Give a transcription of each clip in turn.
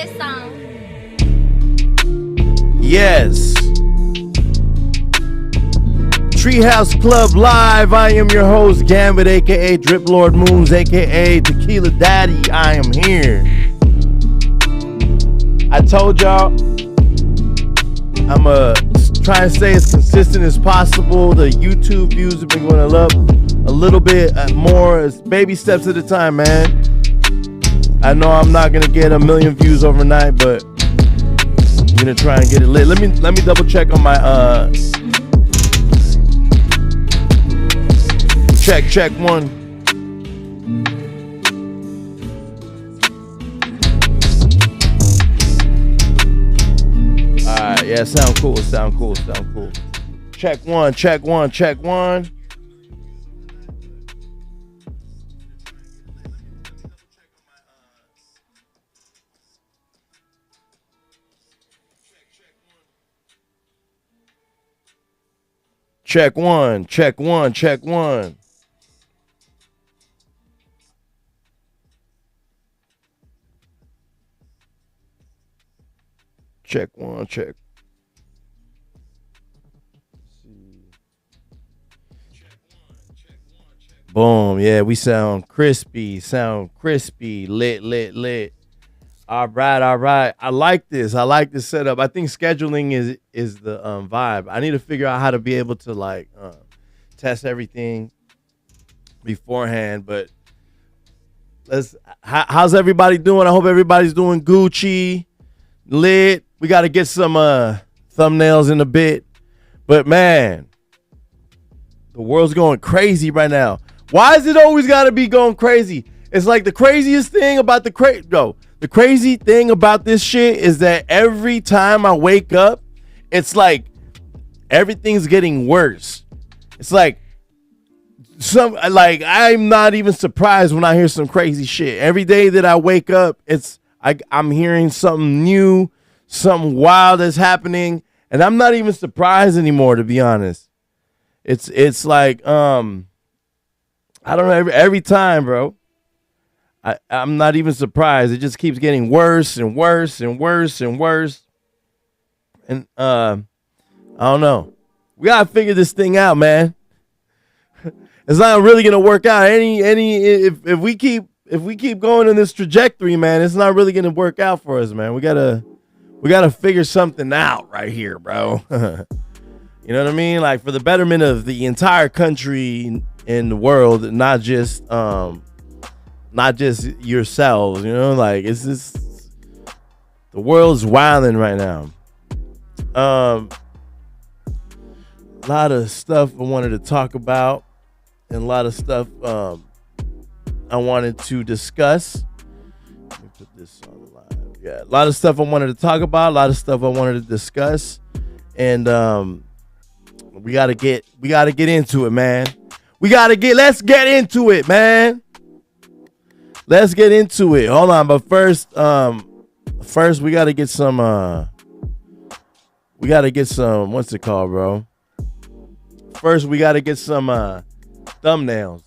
this song. Yes. Treehouse Club Live. I am your host, Gambit, aka Drip Lord Moons, aka Tequila Daddy. I am here. I told y'all I'm try and stay as consistent as possible. The YouTube views have been going up a little bit more, as baby steps at a time, man. I know I'm not gonna get 1 million views overnight, but I'm gonna try and get it lit. Let me double check on my check one. Alright, yeah, sound cool. Check one. Check one. Boom. Yeah, we sound crispy, lit. All right. I like this setup. I think scheduling is the vibe. I need to figure out how to be able to test everything beforehand, but how's everybody doing? I hope everybody's doing Gucci, lit. We got to get some thumbnails in a bit, but man, the world's going crazy right now. Why is it always got to be going crazy? It's like the craziest thing about the crazy thing about this shit is that every time I wake up, it's like everything's getting worse. It's like I'm not even surprised when I hear some crazy shit. Every day that I wake up, I'm hearing something new, something wild that's happening, and I'm not even surprised anymore, to be honest. It's like I don't know, every time, bro. I'm not even surprised. It just keeps getting worse and worse. And I don't know. We gotta figure this thing out, man. It's not really gonna work out. If we keep going in this trajectory, man, it's not really gonna work out for us, man. We gotta figure something out right here, bro. You know what I mean? Like, for the betterment of the entire country and the world, not just yourselves, you know, like, it's just, the world's wilding right now. A lot of stuff I wanted to talk about, and a lot of stuff I wanted to discuss. Let me put this on live. Yeah, a lot of stuff I wanted to talk about, a lot of stuff I wanted to discuss, and we gotta get into it, man. Let's get into it, man. Let's get into it. Hold on, but first we gotta get some what's it called, bro? First we gotta get some thumbnails.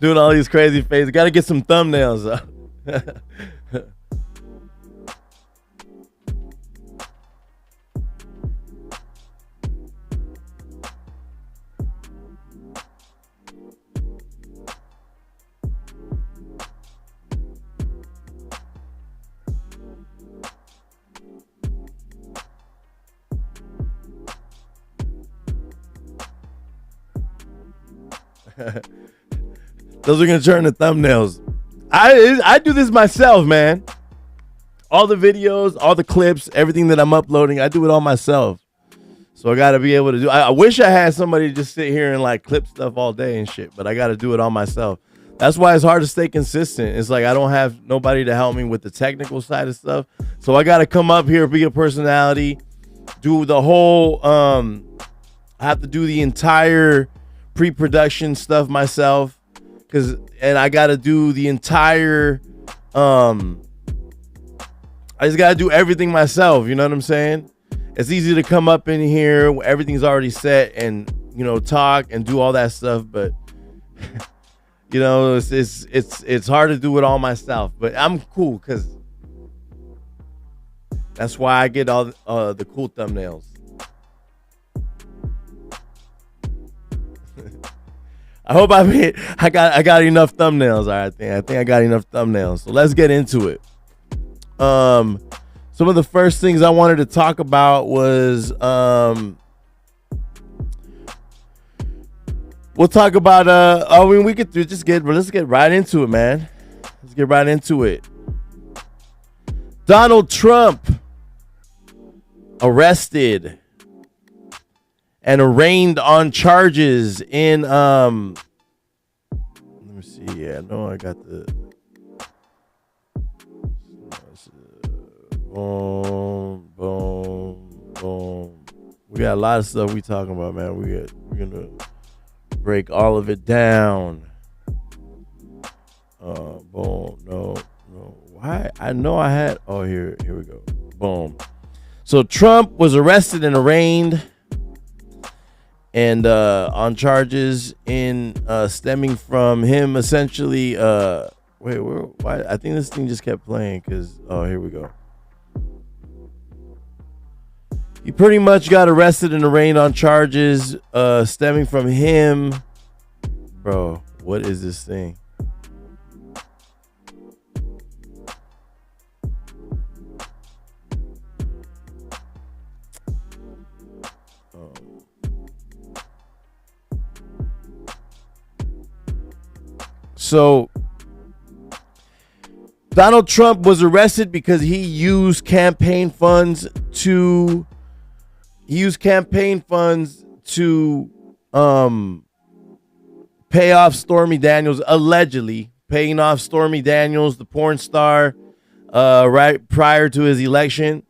Doing all these crazy faces. Got to get some thumbnails up. Those are gonna turn to thumbnails. I do this myself, man. All the videos, all the clips, everything that I'm uploading, I do it all myself. So I gotta be able to do. I wish I had somebody to just sit here and like clip stuff all day and shit, but I gotta do it all myself. That's why it's hard to stay consistent. It's like I don't have nobody to help me with the technical side of stuff. So I gotta come up here, be a personality, do the whole. I have to do the entire pre-production stuff myself, and I got to do the entire. I just got to do everything myself. You know what I'm saying? It's easy to come up in here, everything's already set, and talk and do all that stuff, but it's hard to do it all myself. But I'm cool because that's why I get all the cool thumbnails. I hope I got enough thumbnails. All right, I think I got enough thumbnails. So let's get into it. Some of the first things I wanted to talk about was we'll talk about we could let's get right into it, man. Let's get right into it. Donald Trump arrested and arraigned on charges in let me see. Yeah, no, I got the boom. We got a lot of stuff we talking about, man. We're gonna break all of it down. Boom. No. Why? I know I had. Oh, here we go. Boom. So Trump was arrested and arraigned, and on charges in stemming from him essentially. Wait, why? I think this thing just kept playing because. Oh, here we go. He pretty much got arrested and arraigned on charges stemming from him. Bro, what is this thing? So Donald Trump was arrested because he used campaign funds to pay off Stormy Daniels, allegedly paying off Stormy Daniels, the porn star, right prior to his election.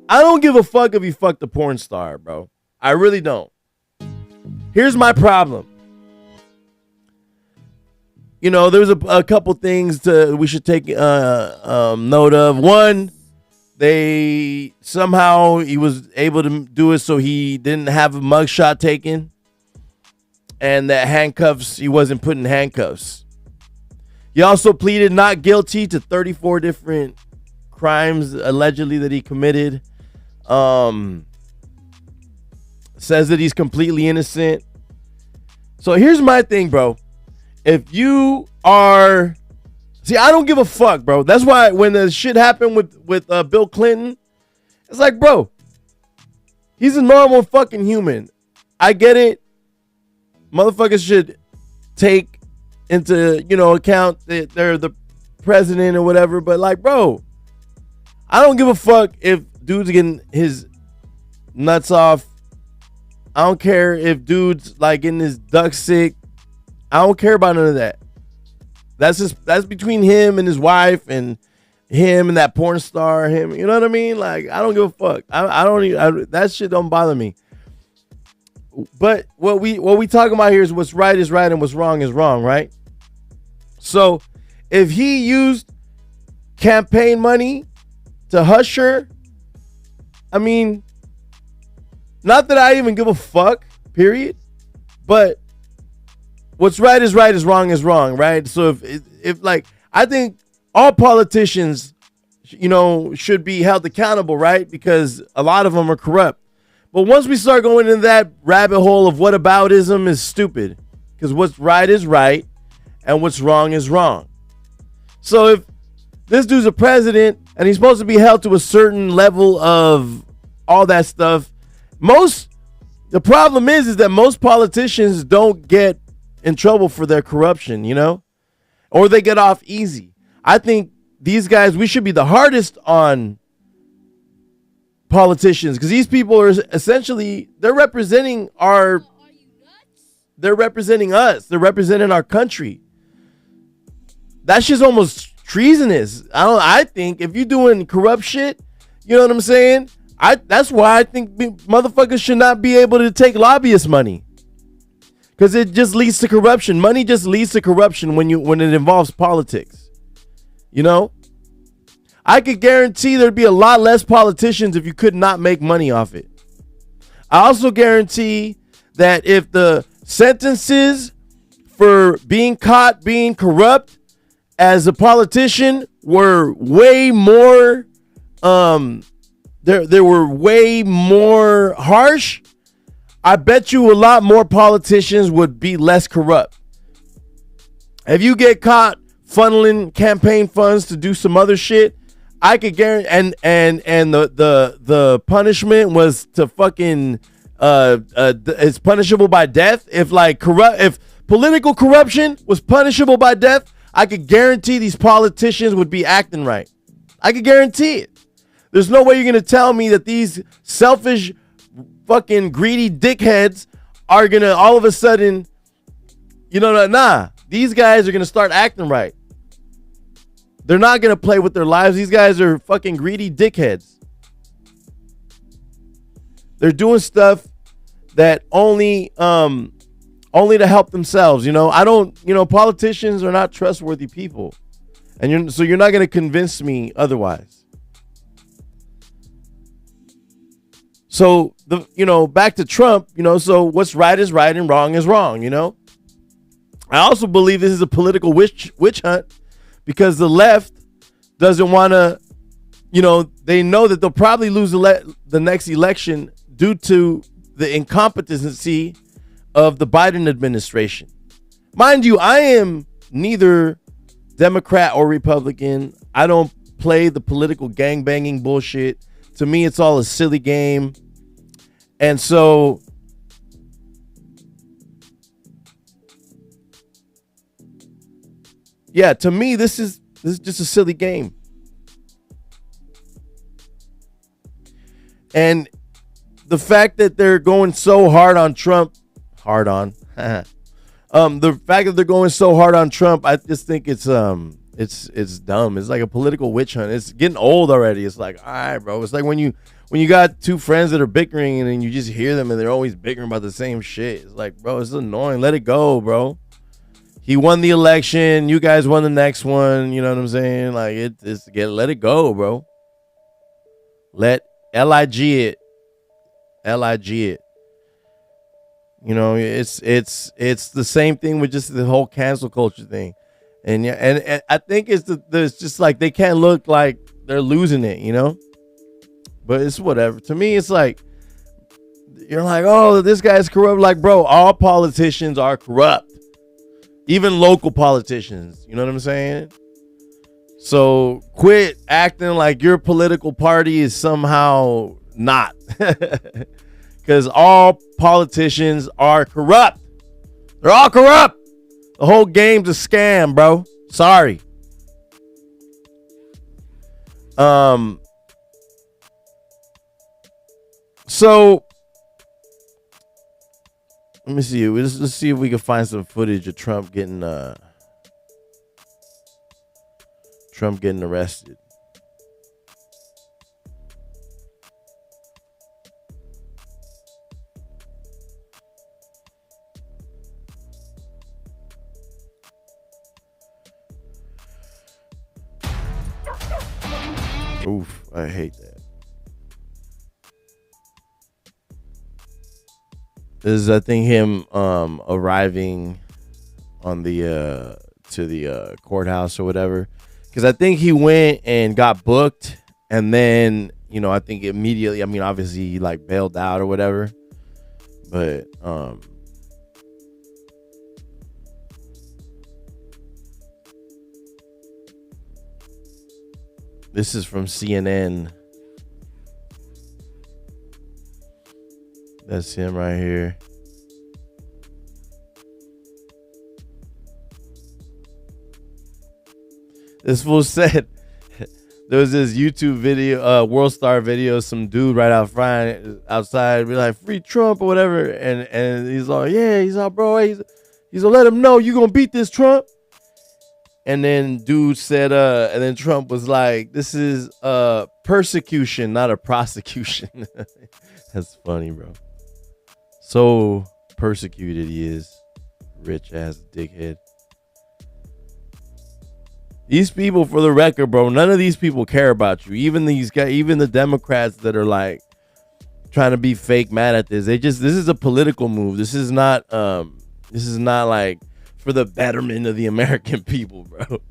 I don't give a fuck if you fucked the porn star, bro. I really don't. Here's my problem. There's a couple things we should take note of. One, he was able to do it so he didn't have a mugshot taken, and that he wasn't put in handcuffs. He also pleaded not guilty to 34 different crimes allegedly that he committed. Says that he's completely innocent. So here's my thing, bro. If you are... See, I don't give a fuck, bro. That's why when the shit happened with Bill Clinton, it's like, bro, he's a normal fucking human. I get it. Motherfuckers should take into, account that they're the president or whatever. But like, bro, I don't give a fuck if dude's getting his nuts off. I don't care if dude's like getting his duck sick. I don't care about none of that. That's between him and his wife and him and that porn star, him. You know what I mean? Like, I don't give a fuck. I don't even, that shit don't bother me. But what we talking about here is what's right is right and what's wrong is wrong, right? So if he used campaign money to hush her, I mean, not that I even give a fuck, period. But what's right is wrong, right? So if like, I think all politicians, should be held accountable, right? Because a lot of them are corrupt. But once we start going into that rabbit hole of whataboutism is stupid, because what's right is right and what's wrong is wrong. So if this dude's a president and he's supposed to be held to a certain level of all that stuff, the problem is that most politicians don't get in trouble for their corruption, or they get off easy. I think these guys, we should be the hardest on politicians because these people are essentially, they're representing us. They're representing our country. That shit's almost treasonous. I think if you're doing corrupt shit, you know what I'm saying? That's why I think motherfuckers should not be able to take lobbyist money. because it just leads to corruption. Money just leads to corruption when it involves politics. You know, I could guarantee there'd be a lot less politicians if you could not make money off it. I also guarantee that if the sentences for being caught being corrupt as a politician were way more, they were way more harsh, I bet you a lot more politicians would be less corrupt. If you get caught funneling campaign funds to do some other shit, I could guarantee, and the punishment was to fucking it's punishable by death. If political corruption was punishable by death, I could guarantee these politicians would be acting right. I could guarantee it. There's no way you're gonna tell me that these selfish, fucking greedy dickheads are gonna all of a sudden, nah. These guys are gonna start acting right. They're not gonna play with their lives. These guys are fucking greedy dickheads. They're doing stuff that only to help themselves. Politicians are not trustworthy people, and you're not gonna convince me otherwise. So back to Trump, so what's right is right and wrong is wrong, I also believe this is a political witch hunt because the left doesn't want to, they know that they'll probably lose the next election due to the incompetency of the Biden administration. Mind you, I am neither Democrat or Republican. I don't play the political gangbanging bullshit. To me, it's all a silly game. And so yeah, to me, this is just a silly game. And the fact that they're going so hard on Trump, the fact that they're going so hard on Trump, I just think it's dumb. It's like a political witch hunt. It's getting old already. It's like, all right, bro. It's like when you got two friends that are bickering and then you just hear them and they're always bickering about the same shit. It's like, bro, it's annoying. Let it go, bro. He won the election. You guys won the next one. You know what I'm saying? Like let it go, bro. Let LIG it. LIG it. It's the same thing with just the whole cancel culture thing. And yeah, and I think it's just like they can't look like they're losing it, But it's whatever. To me, it's like you're like, oh, this guy's corrupt. Like, bro, all politicians are corrupt. Even local politicians. You know what I'm saying? So quit acting like your political party is somehow not. Because all politicians are corrupt. They're all corrupt. The whole game's a scam, bro. Sorry. So let me see. Let's see if we can find some footage of Trump getting arrested. Oof, I hate that. This is, I think, him arriving on the to the courthouse or whatever, because I think he went and got booked, and then I think immediately, obviously he like bailed out or whatever, but this is from CNN. That's him right here. This fool said there was this YouTube video, World Star video, some dude right outside, be like, free Trump or whatever, and he's like, yeah, he's like, bro, he's gonna let him know you gonna beat this Trump. And then dude said, and then Trump was like, this is persecution, not a prosecution. That's funny, bro. So persecuted he is. Rich ass dickhead. These people, for the record, bro, none of these people care about you. Even these guys, even the Democrats that are like trying to be fake mad at this. This is a political move. This is not like for the betterment of the American people, bro.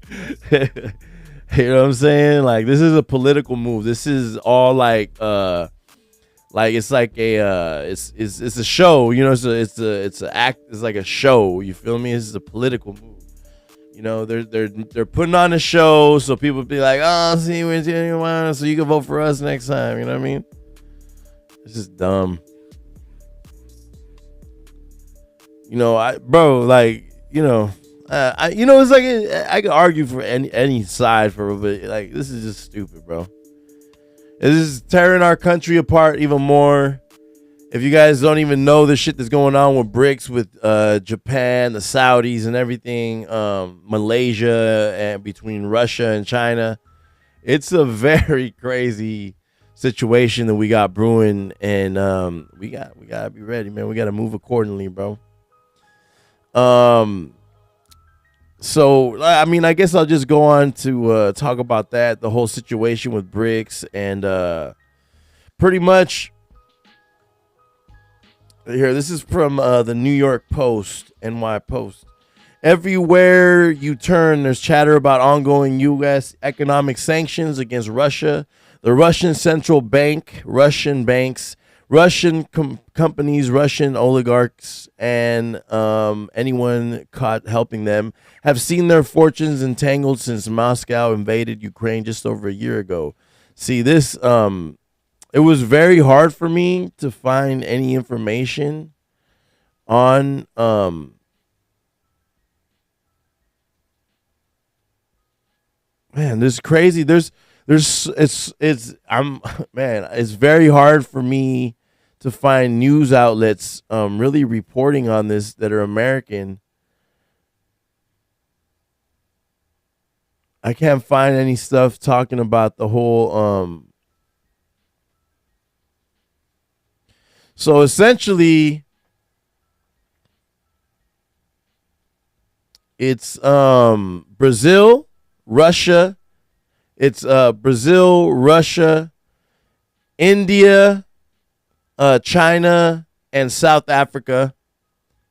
You know what I'm saying? Like, this is a political move. This is all like it's like it's a show, you know. It's an act. It's like a show. You feel me? This is a political move. You know, they're putting on a show so people be like, oh, see, we're doing, so you can vote for us next time. You know what I mean? It's just dumb. You know, it's like I could argue for any side for it, but like, this is just stupid, bro. This is tearing our country apart even more. If you guys don't even know the shit that's going on with BRICS, with Japan, the Saudis, and everything, Malaysia, and between Russia and China, it's a very crazy situation that we got brewing, and we gotta be ready, man. We gotta move accordingly, bro. So I mean, I guess I'll just go on to talk about that, the whole situation with BRICS, and pretty much. Here, this is from the New York Post, NY Post. Everywhere you turn, there's chatter about ongoing U.S. economic sanctions against Russia, the Russian central bank, Russian banks, Russian companies, Russian oligarchs, and anyone caught helping them have seen their fortunes entangled since Moscow invaded Ukraine just over a year ago. See, this... it was very hard for me to find any information on man, this is crazy. It's very hard for me to find news outlets really reporting on this that are American. I can't find any stuff talking about the whole so essentially, it's Brazil, Russia. It's Brazil, Russia, India, China, and South Africa.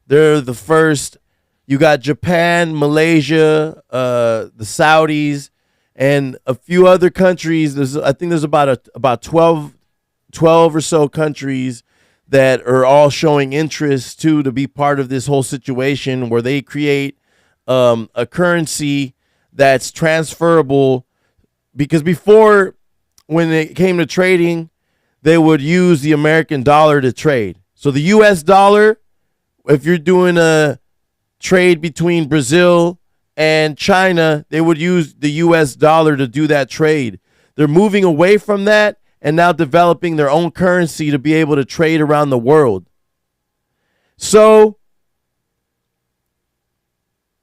They're the first. You got Japan, Malaysia, the Saudis, and a few other countries. I think there's about 12 or so countries that are all showing interest to be part of this whole situation where they create a currency that's transferable. Because before, when it came to trading, they would use the American dollar to trade. So the U.S. dollar, if you're doing a trade between Brazil and China, they would use the U.S. dollar to do that trade. They're moving away from that and now developing their own currency to be able to trade around the world. So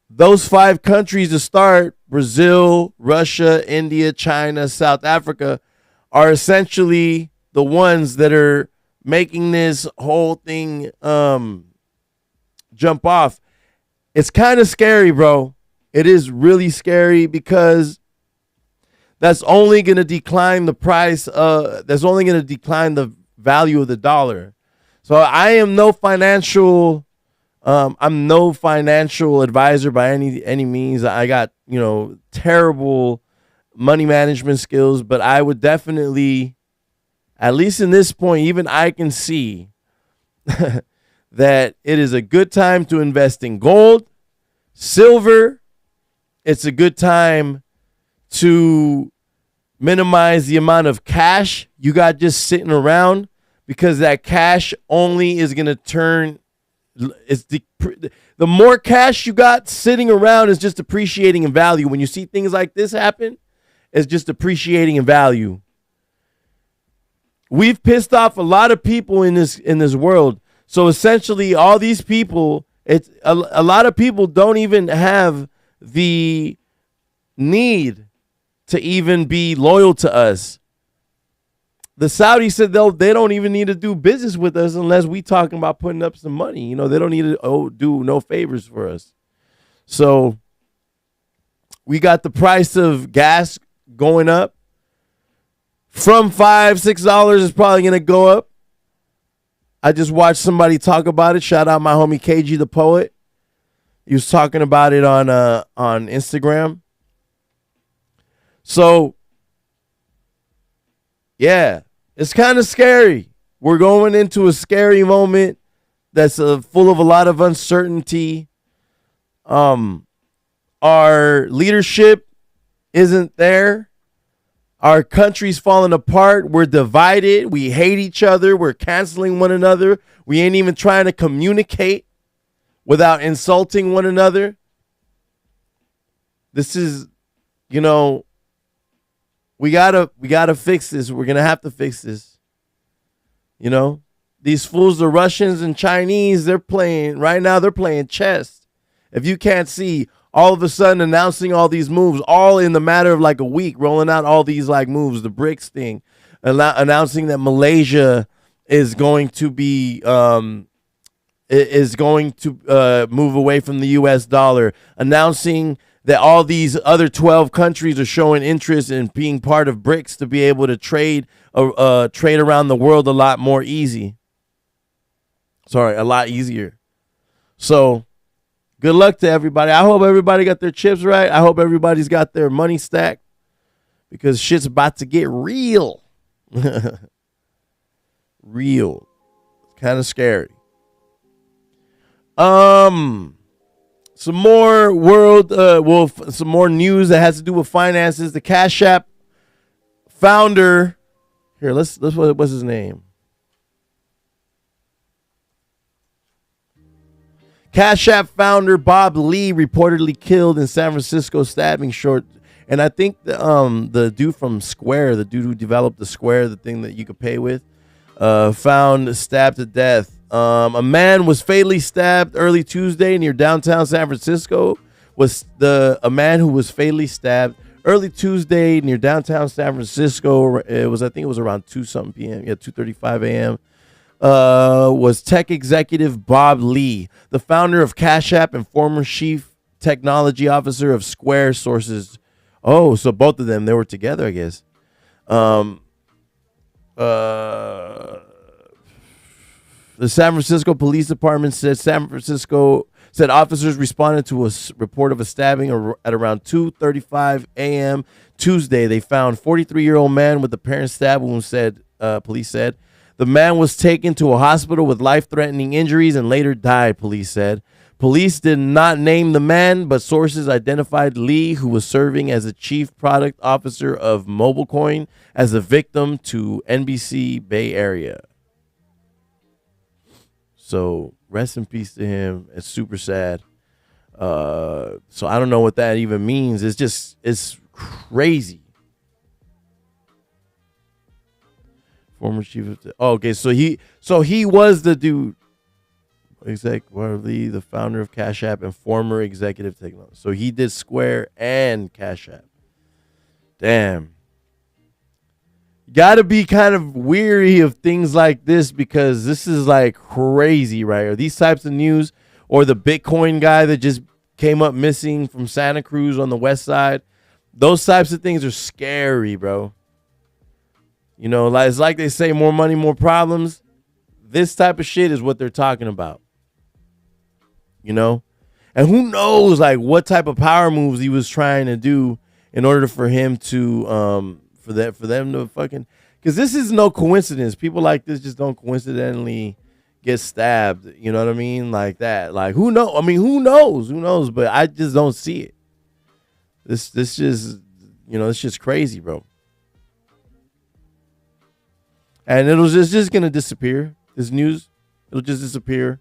those 5 countries to start, Brazil, Russia, India, China, South Africa, are essentially the ones that are making this whole thing jump off. It's kind of scary, bro. It is really scary because that's only going to decline the price. That's only going to decline the value of the dollar. So I am no financial. I'm no financial advisor by any means. I got terrible money management skills, but I would definitely, at least in this point, even I can see that it is a good time to invest in gold, silver. It's a good time to minimize the amount of cash you got just sitting around, because that cash only is going to turn. The more cash you got sitting around is just appreciating in value. When you see things like this happen, it's just appreciating in value. We've pissed off a lot of people in this world. So essentially, all these people, it's a lot of people don't even have the need to even be loyal to us. the Saudis said they don't even need to do business with us unless we talking about putting up some money. You know, they don't need to do no favors for us. So we got the price of gas going up from $5-6 is probably going to go up. I just watched somebody talk about it. Shout out my homie KG the Poet. He was talking about it on Instagram. So, yeah, it's kind of scary. We're going into a scary moment that's full of a lot of uncertainty. Our leadership isn't there. Our country's falling apart. We're divided. We hate each other. We're canceling one another. We ain't even trying to communicate without insulting one another. This is, you know, we gotta fix this. We're gonna have to fix this. You know, these fools, the Russians and Chinese, they're playing chess. If you can't see, all of a sudden announcing all these moves, all in the matter of like a week, rolling out all these like moves, the BRICS thing, announcing that Malaysia is going to be move away from the U.S. dollar, announcing that all these other 12 countries are showing interest in being part of BRICS to be able to trade around the world a lot easier. So good luck to everybody. I hope everybody got their chips right. I hope everybody's got their money stacked because shit's about to get real. Real. It's kind of scary. Some more some more news that has to do with finances. The Cash App founder, here, what's his name? Cash App founder Bob Lee reportedly killed in San Francisco stabbing short. And I think the dude from Square, the dude who developed the Square, the thing that you could pay with, found stabbed to death. A man was fatally stabbed early Tuesday near downtown San Francisco. A man who was fatally stabbed early Tuesday near downtown San Francisco. I think it was around 2-something p.m. Yeah, 2:35 a.m. Was tech executive Bob Lee, the founder of Cash App and former chief technology officer of Square Sources. Oh, so both of them, they were together, I guess. The San Francisco Police Department said officers responded to a report of a stabbing at around 2:35 a.m. Tuesday. They found 43-year-old man with apparent stab wound, police said. The man was taken to a hospital with life-threatening injuries and later died, police said. Police did not name the man, but sources identified Lee, who was serving as a chief product officer of MobileCoin, as a victim to NBC Bay Area. So rest in peace to him. It's super sad. So I don't know what that even means. It's crazy. Former chief of so he was the dude, the founder of Cash App and former executive technology. So he did Square and Cash App. Damn. Got to be kind of weary of things like this because this is like crazy, right? Or these types of news, or the Bitcoin guy that just came up missing from Santa Cruz on the west side. Those types of things are scary, bro. You know, it's like they say, more money, more problems. This type of shit is what they're talking about. You know? And who knows, like, what type of power moves he was trying to do in order for him to, for them to fucking, because this is no coincidence. People like this just don't coincidentally get stabbed. You know what I mean? Like that. Like, who knows? I mean, who knows? Who knows? But I just don't see it. This just, you know, it's just crazy, bro. And it'll just gonna disappear. This news, it'll just disappear.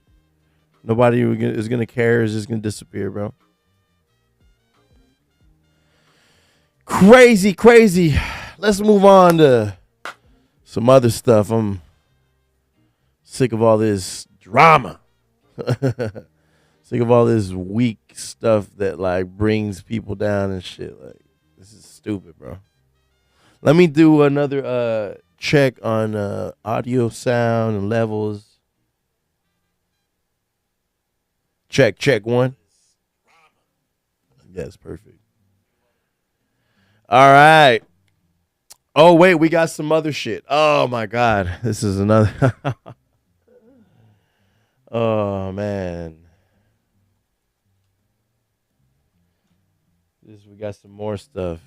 Nobody is gonna care. It's just gonna disappear, bro. Crazy. Let's move on to some other stuff. I'm sick of all this drama. Sick of all this weak stuff that like brings people down and shit. Like, this is stupid, bro. Let me do another check on audio, sound, and levels. Check, check one. Yes, perfect. All right. Oh wait, we got some other shit. Oh my god, this is another. Oh man, this we got some more stuff.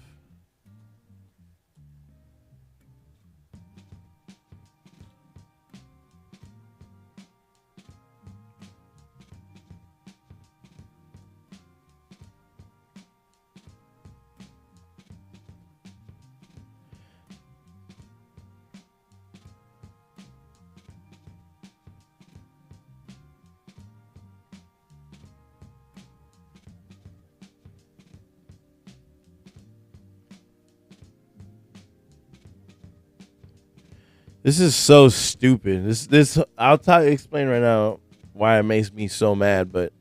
This is so stupid. This I'll explain right now why it makes me so mad. But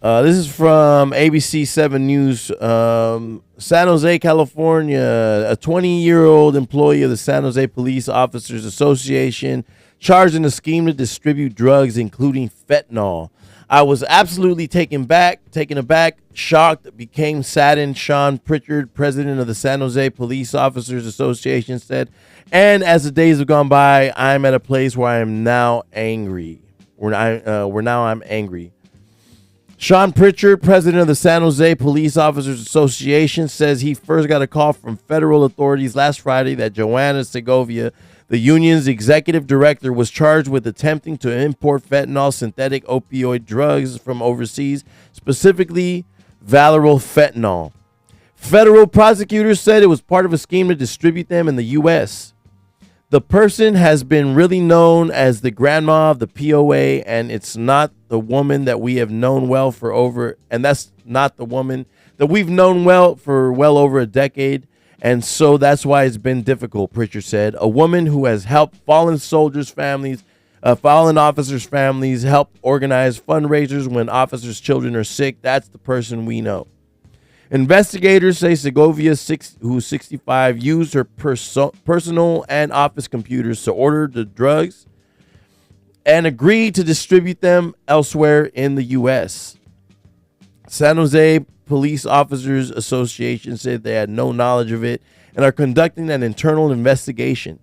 this is from ABC 7 News. San Jose, California. A 20-year-old employee of the San Jose Police Officers Association charged in a scheme to distribute drugs, including fentanyl. I was absolutely taken aback, shocked, became saddened. Sean Pritchard, president of the San Jose Police Officers Association, said, and as the days have gone by, I'm at a place where I am now angry. Where now I'm angry. Sean Pritchard, president of the San Jose Police Officers Association, says he first got a call from federal authorities last Friday that Joanna Segovia, the union's executive director, was charged with attempting to import fentanyl, synthetic opioid drugs from overseas, specifically Valeryl fentanyl. Federal prosecutors said it was part of a scheme to distribute them in the U.S. The person has been really known as the grandma of the POA, and it's not the woman that we have known well for over, and that's not the woman that we've known well for well over a decade. And so that's why it's been difficult, Pritchard said. A woman who has helped fallen soldiers' families, fallen officers' families, helped organize fundraisers when officers' children are sick. That's the person we know. Investigators say Segovia, who's 65, used her personal and office computers to order the drugs and agreed to distribute them elsewhere in the U.S. San Jose Police Officers Association said they had no knowledge of it and are conducting an internal investigation.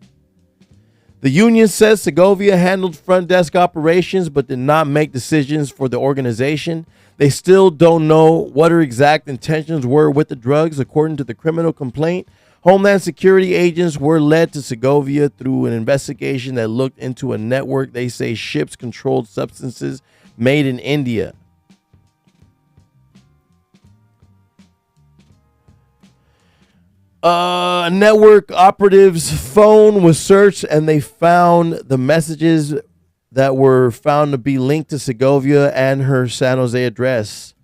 The union says Segovia handled front desk operations but did not make decisions for the organization. They still don't know what her exact intentions were with the drugs. According to the criminal complaint, Homeland Security agents were led to Segovia through an investigation that looked into a network they say ships controlled substances made in India. A network operative's phone was searched and they found the messages that were found to be linked to Segovia and her San Jose address.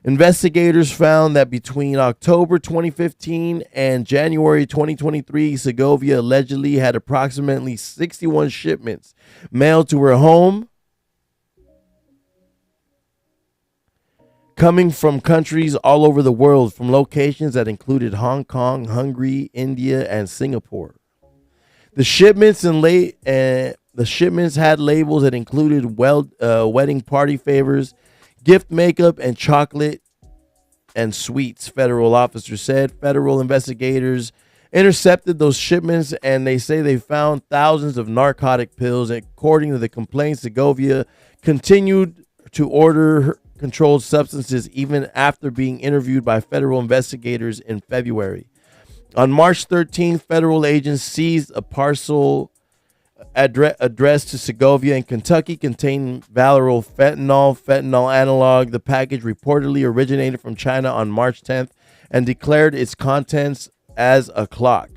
Investigators found that between October 2015 and January 2023, Segovia allegedly had approximately 61 shipments mailed to her home, coming from countries all over the world, from locations that included Hong Kong, Hungary, India, and Singapore. The shipments had labels that included wedding party favors, gift makeup, and chocolate and sweets, federal officers said. Federal investigators intercepted those shipments, and they say they found thousands of narcotic pills. According to the complaint, Segovia continued to order controlled substances even after being interviewed by federal investigators in February. On March 13th, federal agents seized a parcel addressed to Segovia in Kentucky containing Valeryl fentanyl analog. The package reportedly originated from China on March 10th and declared its contents as a clock.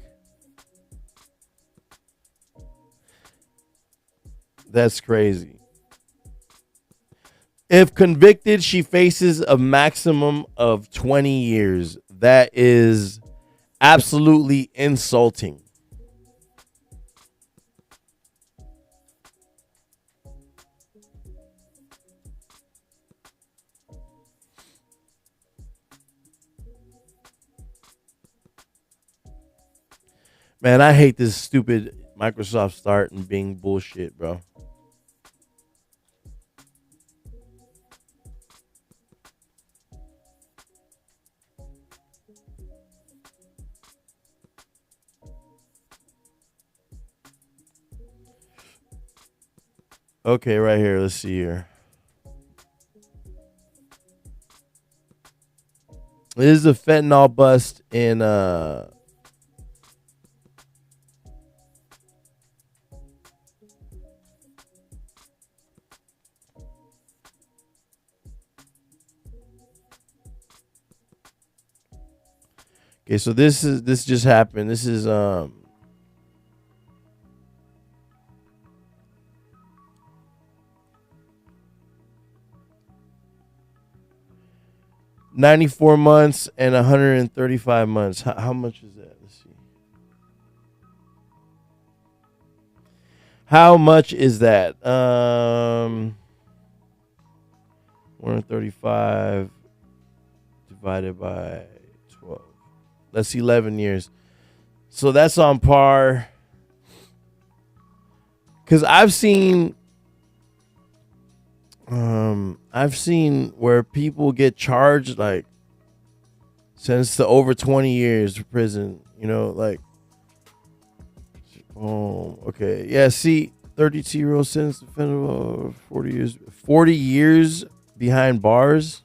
That's crazy. If convicted, she faces a maximum of 20 years. That is absolutely insulting. Man, I hate this stupid Microsoft Start and Bing bullshit, bro. Okay, right here. Let's see here. This is a fentanyl bust in okay, so this just happened. This is 94 months and 135 months. How much is that? Let's see. How much is that? 135 divided by 12. That's 11 years. So that's on par. Because I've seen where people get charged like sentenced to over 20 years of prison, like okay. Yeah, see, 32-year-old sentenced defendant 40 years behind bars.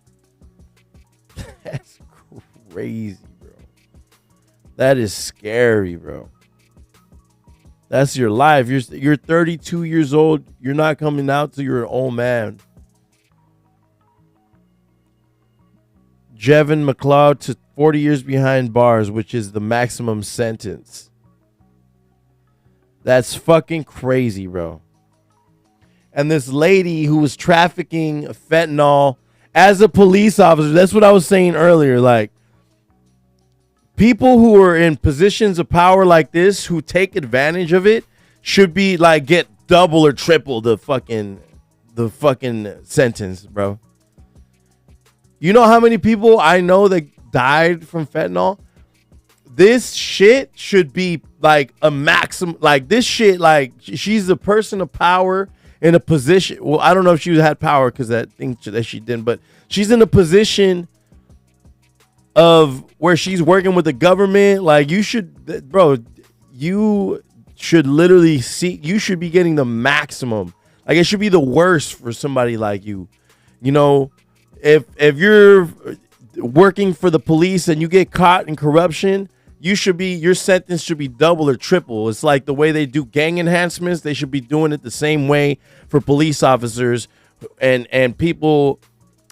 That's crazy, bro. That is scary, bro. That's your life. You're 32 years old. You're not coming out till you're an old man. Jevin McLeod to 40 years behind bars, which is the maximum sentence. That's fucking crazy, bro. And this lady who was trafficking fentanyl as a police officer, that's what I was saying earlier. Like, people who are in positions of power like this, who take advantage of it, should be like get double or triple the fucking sentence, bro. You know how many people I know that died from fentanyl? This shit should be like a maximum. Like this shit, like she's a person of power in a position. Well, I don't know if she had power because that thing that she didn't, but she's in a position of where she's working with the government. Like you should, bro, you should literally see, you should be getting the maximum. Like it should be the worst for somebody like you. You know, if you're working for the police and you get caught in corruption, your sentence should be double or triple. It's like the way they do gang enhancements. They should be doing it the same way for police officers and people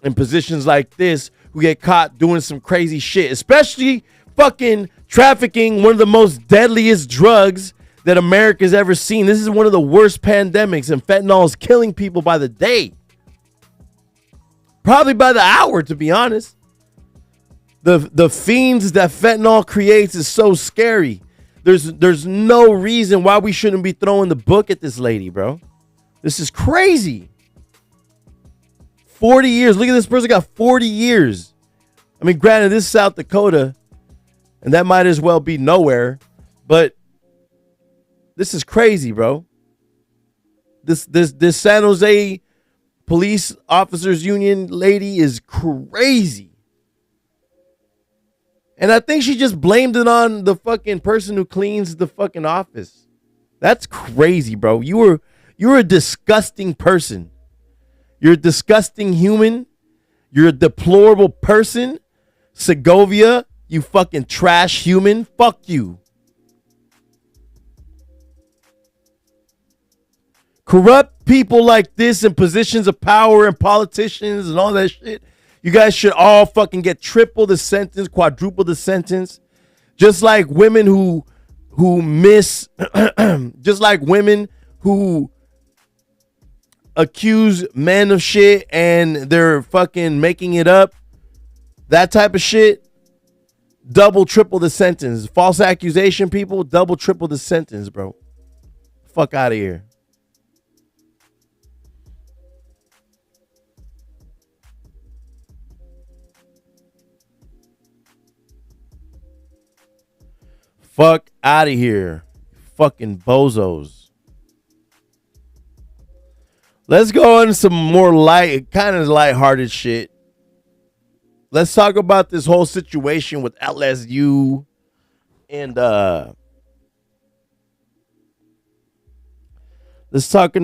in positions like this who get caught doing some crazy shit, especially fucking trafficking, one of the most deadliest drugs that America's ever seen. This is one of the worst pandemics, and fentanyl is killing people by the day. Probably by the hour, to be honest. The fiends that fentanyl creates is so scary. There's no reason why we shouldn't be throwing the book at this lady, bro. This is crazy. 40 years. Look at this person got 40 years. I mean, granted, this is South Dakota, and that might as well be nowhere, but this is crazy, bro. This San Jose Police Officers Union lady is crazy. And I think she just blamed it on the fucking person who cleans the fucking office. That's crazy, bro. You're a disgusting person. You're a disgusting human. You're a deplorable person. Segovia, you fucking trash human. Fuck you. Corrupt people like this in positions of power and politicians and all that shit. You guys should all fucking get triple the sentence, quadruple the sentence. Just like women who miss, just like women who accuse men of shit and they're fucking making it up. That type of shit, double, triple the sentence. False accusation people, double, triple the sentence, bro. Fuck out of here. Fuck out of here. fucking bozos. Let's go on some more kind of lighthearted shit. Let's talk about this whole situation with LSU and let's talk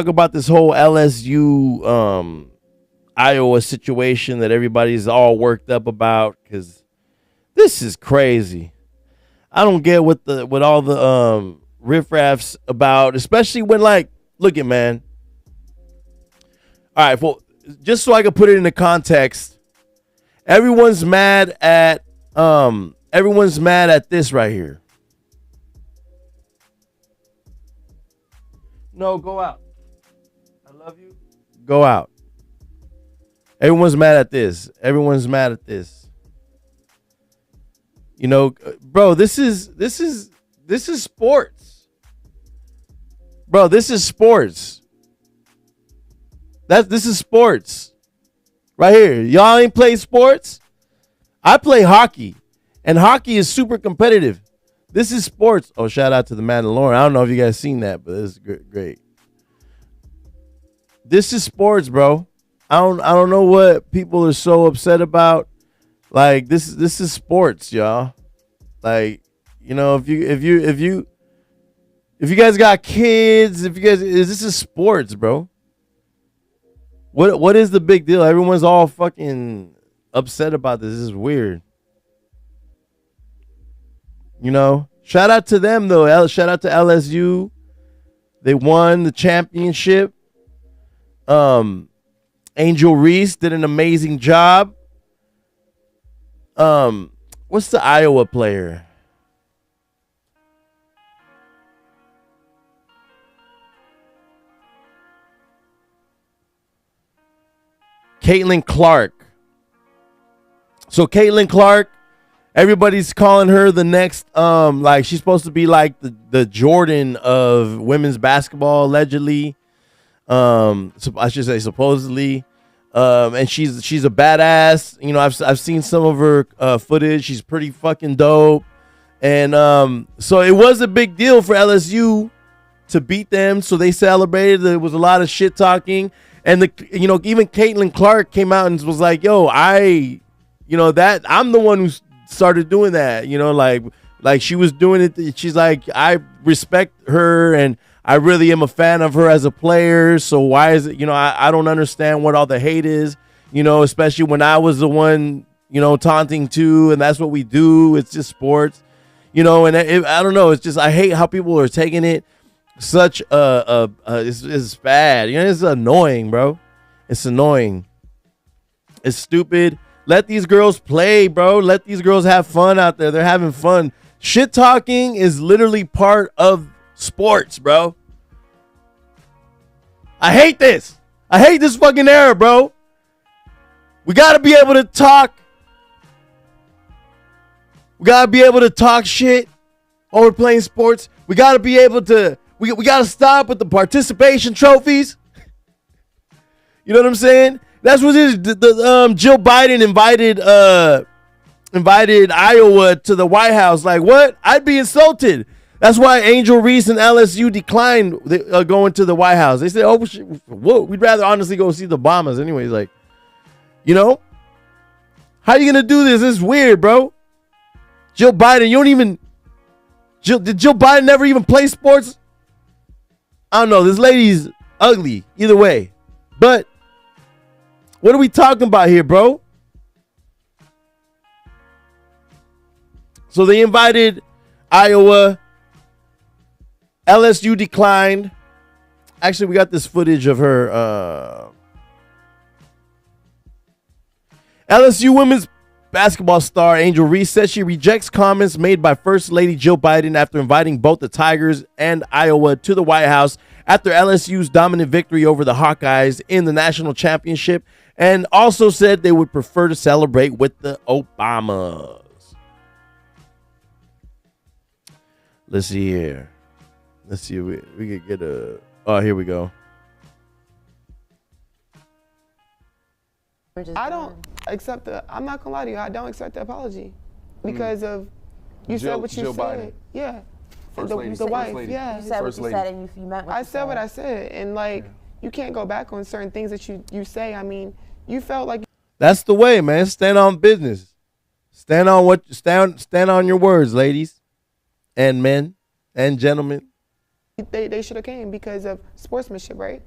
about this whole LSU Iowa situation that everybody's all worked up about, because this is crazy. I don't get what all the riffraffs about, especially when, like, look at, man. All right, well, just so I can put it into context, everyone's mad at this right here. No, go out. I love you. Go out. Everyone's mad at this. Everyone's mad at this. You know, bro, this is sports. Bro, this is sports. This is sports. Right here. Y'all ain't play sports? I play hockey. And hockey is super competitive. This is sports. Oh, shout out to the Mandalorian. I don't know if you guys seen that, but it's great. This is sports, bro. I don't know what people are so upset about. Like, this is sports, y'all. Like, you know, if you guys got kids, this is sports, bro. What is the big deal? Everyone's all fucking upset about this. This is weird. You know, shout out to them though. Shout out to LSU. They won the championship. Angel Reese did an amazing job. What's the Iowa player? Caitlin Clark. So Caitlin Clark, everybody's calling her the next, like, she's supposed to be like the Jordan of women's basketball, allegedly. So I should say supposedly. And she's a badass. You know, I've seen some of her footage. She's pretty fucking dope. And so it was a big deal for LSU to beat them. So they celebrated. There was a lot of shit talking. And even Caitlin Clark came out and was like, "Yo, I'm the one who started doing that." You know, like she was doing it. She's like, "I respect her and I really am a fan of her as a player. So why is it, I don't understand what all the hate is, especially when I was the one, taunting too. And that's what we do. It's just sports, and I don't know. It's just, I hate how people are taking it such it's bad. It's annoying, bro. It's annoying. It's stupid. Let these girls play, bro. Let these girls have fun out there. They're having fun. Shit talking is literally part of sports, bro. I hate this. I hate this fucking era, bro. We got to be able to talk. We got to be able to talk shit while we're playing sports. We got to be able to, we got to stop with the participation trophies. You know what I'm saying? That's what it is. Jill Biden invited Iowa to the White House. Like, what? I'd be insulted. That's why Angel Reese and LSU declined going to the White House. They said, "Oh, whoa, we'd rather honestly go see the Bombers." Anyways, like, how you gonna do this? This is weird, bro. Jill Biden, did Jill Biden never even play sports? I don't know. This lady's ugly either way. But what are we talking about here, bro? So they invited Iowa. LSU declined. Actually, we got this footage of her. LSU women's basketball star Angel Reese says she rejects comments made by First Lady Jill Biden after inviting both the Tigers and Iowa to the White House after LSU's dominant victory over the Hawkeyes in the national championship, and also said they would prefer to celebrate with the Obamas. Let's see here. Let's see if we could get a... Oh, here we go. I don't accept I'm not gonna lie to you, I don't accept the apology because of, you said what you said. Biden. Yeah. The wife, yeah. You said what you said, and you meant what you said. I said what I said, and like you can't go back on certain things that you say. I mean, you felt like that's the way, man. Stand on business. Stand on your words, ladies and men and gentlemen. They should have came because of sportsmanship, right?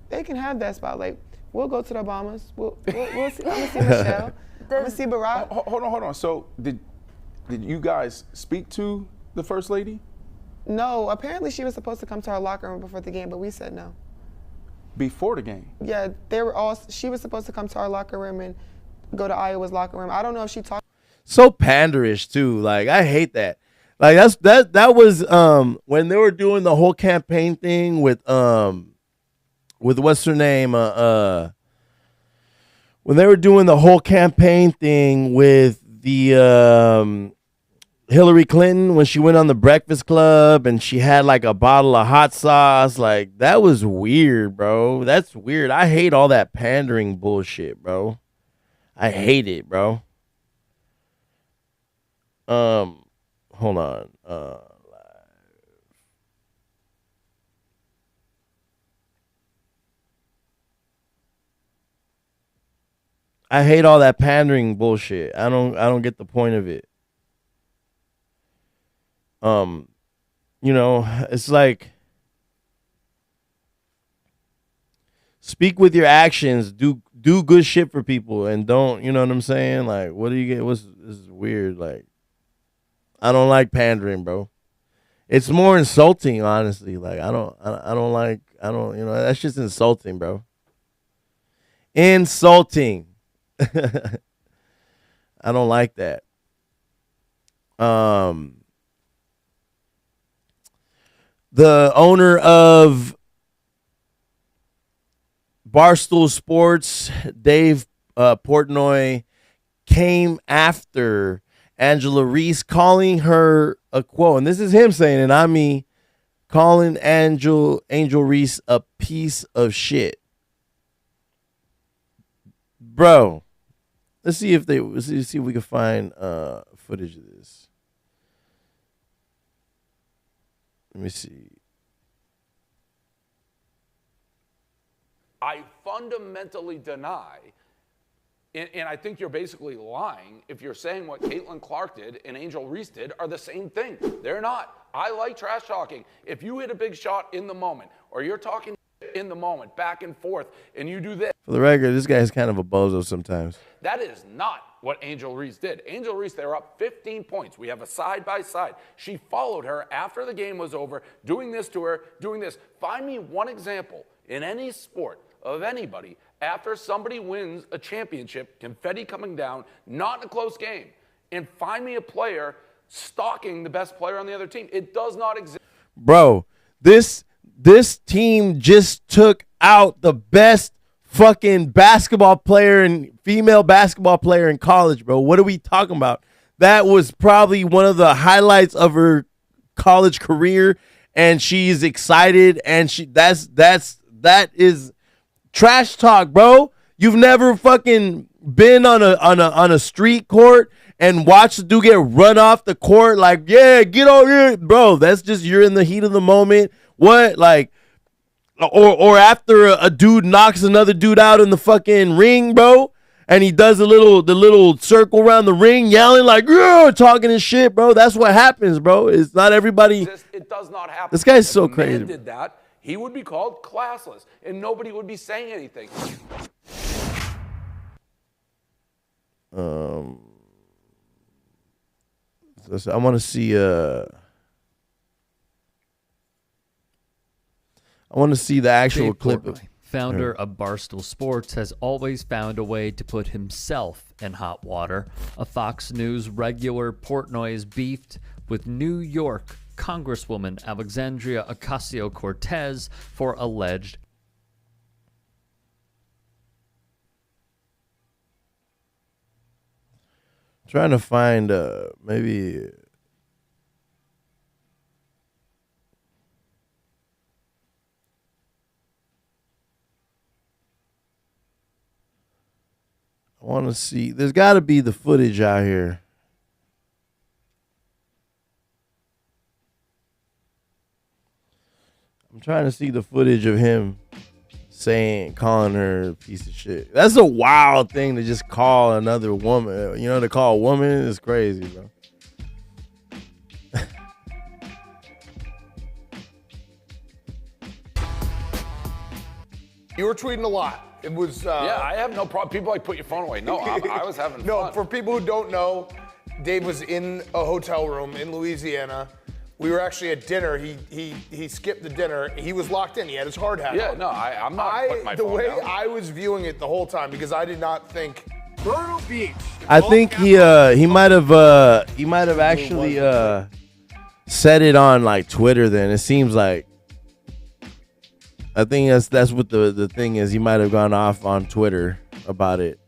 They can have that spot. Like, we'll go to the Obamas. We'll see. I'm gonna see Michelle. I'm gonna see Barack. Hold on. So did you guys speak to the first lady? No. Apparently, she was supposed to come to our locker room before the game, but we said no. Before the game? Yeah, they were all. She was supposed to come to our locker room and go to Iowa's locker room. I don't know if she talked. So panderish too. Like, I hate that. Like, that was when they were doing the whole campaign thing with what's her name? When they were doing the whole campaign thing with the Hillary Clinton, when she went on the Breakfast Club and she had like a bottle of hot sauce, like, that was weird, bro. That's weird. I hate all that pandering bullshit, bro. I hate it, bro. Hold on. I hate all that pandering bullshit. I don't get the point of it. It's like, speak with your actions, do good shit for people, and don't, you know what I'm saying? Like, what do you get? This is weird. Like, I don't like pandering, bro. It's more insulting, honestly. Like, that's just insulting, bro. Insulting. I don't like that. The owner of Barstool Sports, Dave Portnoy, came after Angela Reese, calling her a quote, and this is him saying it, not me, calling Angel Reese a piece of shit. Bro, let's see if we can find footage of this. Let me see. I fundamentally deny, and I think you're basically lying if you're saying what Caitlin Clark did and Angel Reese did are the same thing. They're not. I like trash talking. If you hit a big shot in the moment, or you're talking in the moment, back and forth, and you do this. For the record, this guy's kind of a bozo sometimes. That is not what Angel Reese did. Angel Reese, they were up 15 points. We have a side-by-side. She followed her after the game was over, doing this to her, doing this. Find me one example in any sport of anybody after somebody wins a championship, confetti coming down, not in a close game, and find me a player stalking the best player on the other team. It does not exist. Bro, this team just took out the best fucking basketball player and female basketball player in college, bro. What are we talking about? That was probably one of the highlights of her college career, and she's excited, and that is trash talk, bro. You've never fucking been on a street court and watched the dude get run off the court, like, yeah, get over here, bro. That's just, you're in the heat of the moment. What, like, or after a dude knocks another dude out in the fucking ring, bro, and he does the little circle around the ring, yelling like, yeah, talking his shit, bro. That's what happens, bro. It's not everybody. It does not happen. This guy's so if a crazy. man did that, he would be called classless, and nobody would be saying anything. I want to see the actual Dave clip. Portnoy, founder of Barstool Sports, has always found a way to put himself in hot water. A Fox News regular, Portnoy is beefed with New York Congresswoman Alexandria Ocasio-Cortez for alleged Trying to find maybe. I want to see. There's got to be the footage out here. I'm trying to see the footage of him calling her a piece of shit. That's a wild thing to just call another woman. You know, to call a woman is crazy, bro. You were tweeting a lot. It was. Yeah, I have no problem. People like put your phone away. No, I was having No, fun. for people who don't know, Dave was in a hotel room in Louisiana. We were actually at dinner. He skipped the dinner. He was locked in. He had his hard hat Yeah, on. no, I'm not putting my the phone way down. I was viewing it the whole time, because I did not think Myrtle Beach. I think he might have actually said it on like Twitter. Then it seems like. I think that's what the thing is. He might have gone off on Twitter about it.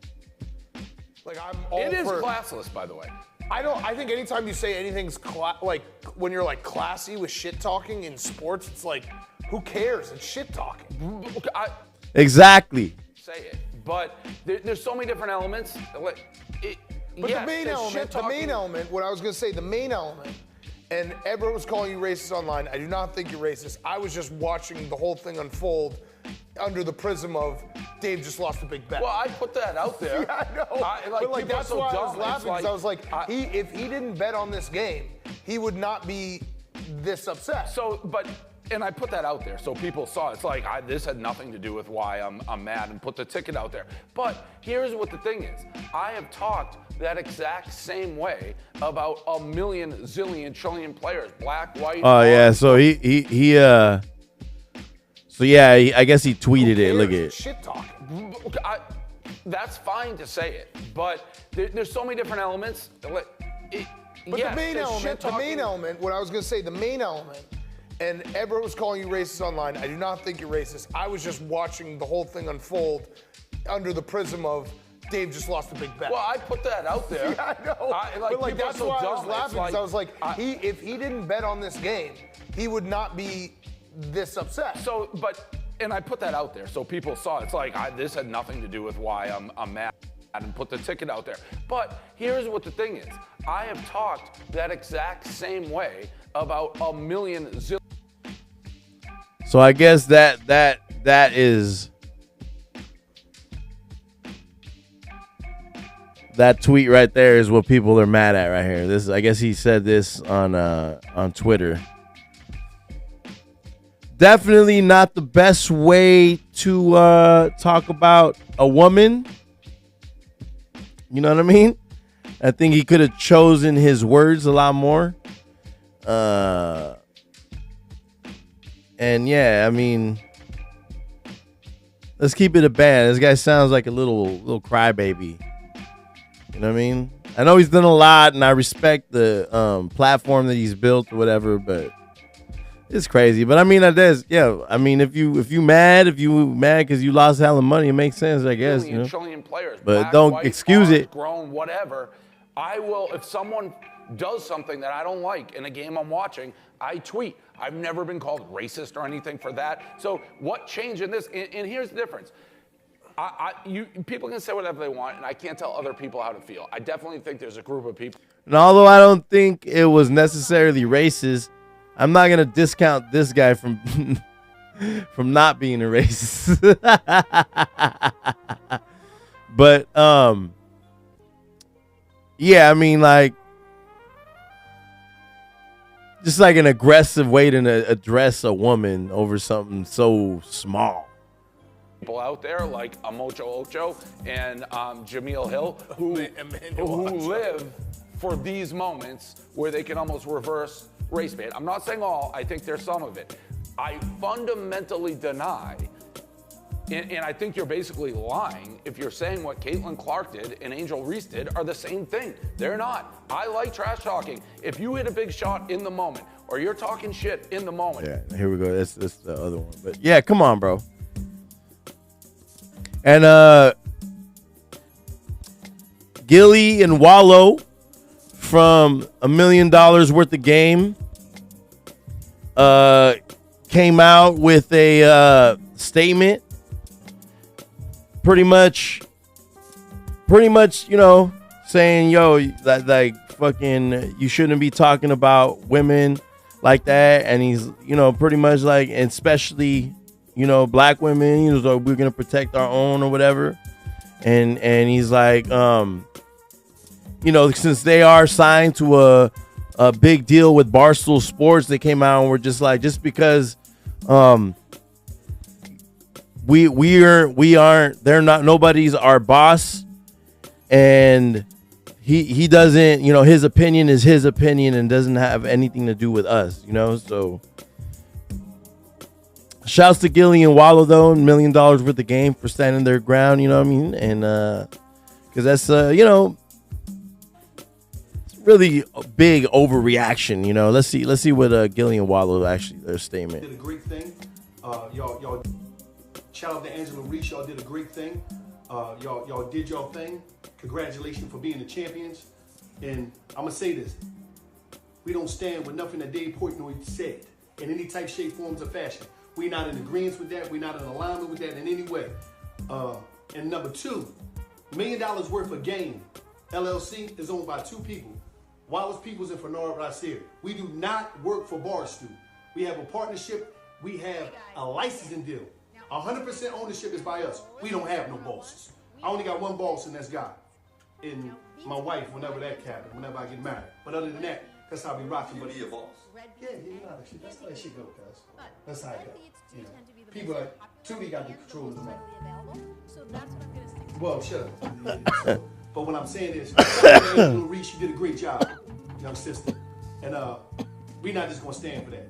Like I'm all It is for, classless, by the way. I think anytime you say anything's like when you're like classy with shit talking in sports, it's like who cares? It's shit talking. Exactly. Say it, but there's so many different elements. But Yes, the main there's element, shit-talking. what I was gonna say, the main element, and everyone was calling you racist online. I do not think you're racist. I was just watching the whole thing unfold under the prism of Dave just lost a big bet. Well, I put that out there. Yeah, I know. But like people are that's so why I dumb. was laughing, It's because I was like, I- if he didn't bet on this game, he would not be this upset. And I put that out there so people saw. It's like this had nothing to do with why I'm mad and put the ticket out there. But here's what the thing is. I have talked that exact same way about a million, zillion, trillion players, black, white. Oh yeah, so I guess he tweeted it. Look at it. Shit talking. That's fine to say it, but there's so many different elements. But Yes, the main there's element, shit-talking. what I was gonna say, the main element, and everyone was calling you racist online. I do not think you're racist. I was just watching the whole thing unfold under the prism of Dave just lost a big bet. Well, I put that out there. Yeah, I know. But like people are that's so why I dumb. was It's laughing, because I was like, if he didn't bet on this game, he would not be this upset. And I put that out there so people saw. It's like this had nothing to do with why I'm mad and put the ticket out there. But here's what the thing is. I have talked that exact same way about a million, zillion. So I guess that is that tweet right there is what people are mad at right here. I guess he said this on Twitter. Definitely not the best way to talk about a woman. You know what I mean? I think he could have chosen his words a lot more. And yeah, I mean, let's keep it a band. This guy sounds like a little crybaby. You know what I mean? I know he's done a lot, and I respect the platform that he's built or whatever, but it's crazy. But I mean, if you mad because you lost hella money, it makes sense, I guess. Billion, trillion players. But black, don't white, excuse orange, it. Grown, whatever. I will, if someone does something that I don't like in a game I'm watching, I tweet. I've never been called racist or anything for that. So what changed in this? And here's the difference. People can say whatever they want, and I can't tell other people how to feel. I definitely think there's a group of people. And although I don't think it was necessarily racist, I'm not gonna discount this guy from not being a racist. But yeah, I mean, like, just like an aggressive way to address a woman over something so small. People out there like Amocho Ocho and Jameel Hill who live for these moments where they can almost reverse race bait. I'm not saying all, I think there's some of it. I fundamentally deny, and I think you're basically lying if you're saying what Caitlin Clark did and Angel Reese did are the same thing. They're not. I like trash talking. If you hit a big shot in the moment or you're talking shit in the moment. Yeah, here we go. That's the other one. But yeah, come on, bro. And Gilly and Wallow from $1 million worth of game came out with a statement pretty much, you know, saying, yo, that like fucking you shouldn't be talking about women like that, and he's, you know, pretty much like, and especially, you know, black women, he was like, we're gonna protect our own or whatever, and he's like, you know, since they are signed to a big deal with Barstool Sports, they came out and were just like, just because we aren't, they're not, nobody's our boss, and he doesn't, you know, his opinion is his opinion and doesn't have anything to do with us, you know. So shouts to Gillian Wallow though, $1 million worth of game for standing their ground, you know what I mean? And because that's you know, it's really a big overreaction, you know. Let's see what Gillian Wallow actually, their statement. Did a great thing. Y'all shout out to Angela Reese, y'all did a great thing. Y'all did y'all thing. Congratulations for being the champions. And I'm gonna say this: we don't stand with nothing that Dave Portnoy said in any type, shape, forms, or fashion. We're not in agreement with that. We're not in alignment with that in any way. And number two, $1 million worth of game. LLC is owned by two people, Wallace Peoples and Fernard Rasier. We do not work for Barstool. We have a partnership. We have a licensing deal. 100% ownership is by us. We don't have no bosses. I only got one boss, and that's God. And my wife, whenever that happens, whenever I get married. But other than that, that's how we rocking. But Be a boss. yeah, that's how that shit go, cuz. That's how it go. You know, people like Tootie got the control of the money. Well, shut up. Yeah, but what I'm saying is, Reese, you did a great job, young sister. And we're not just gonna stand for that.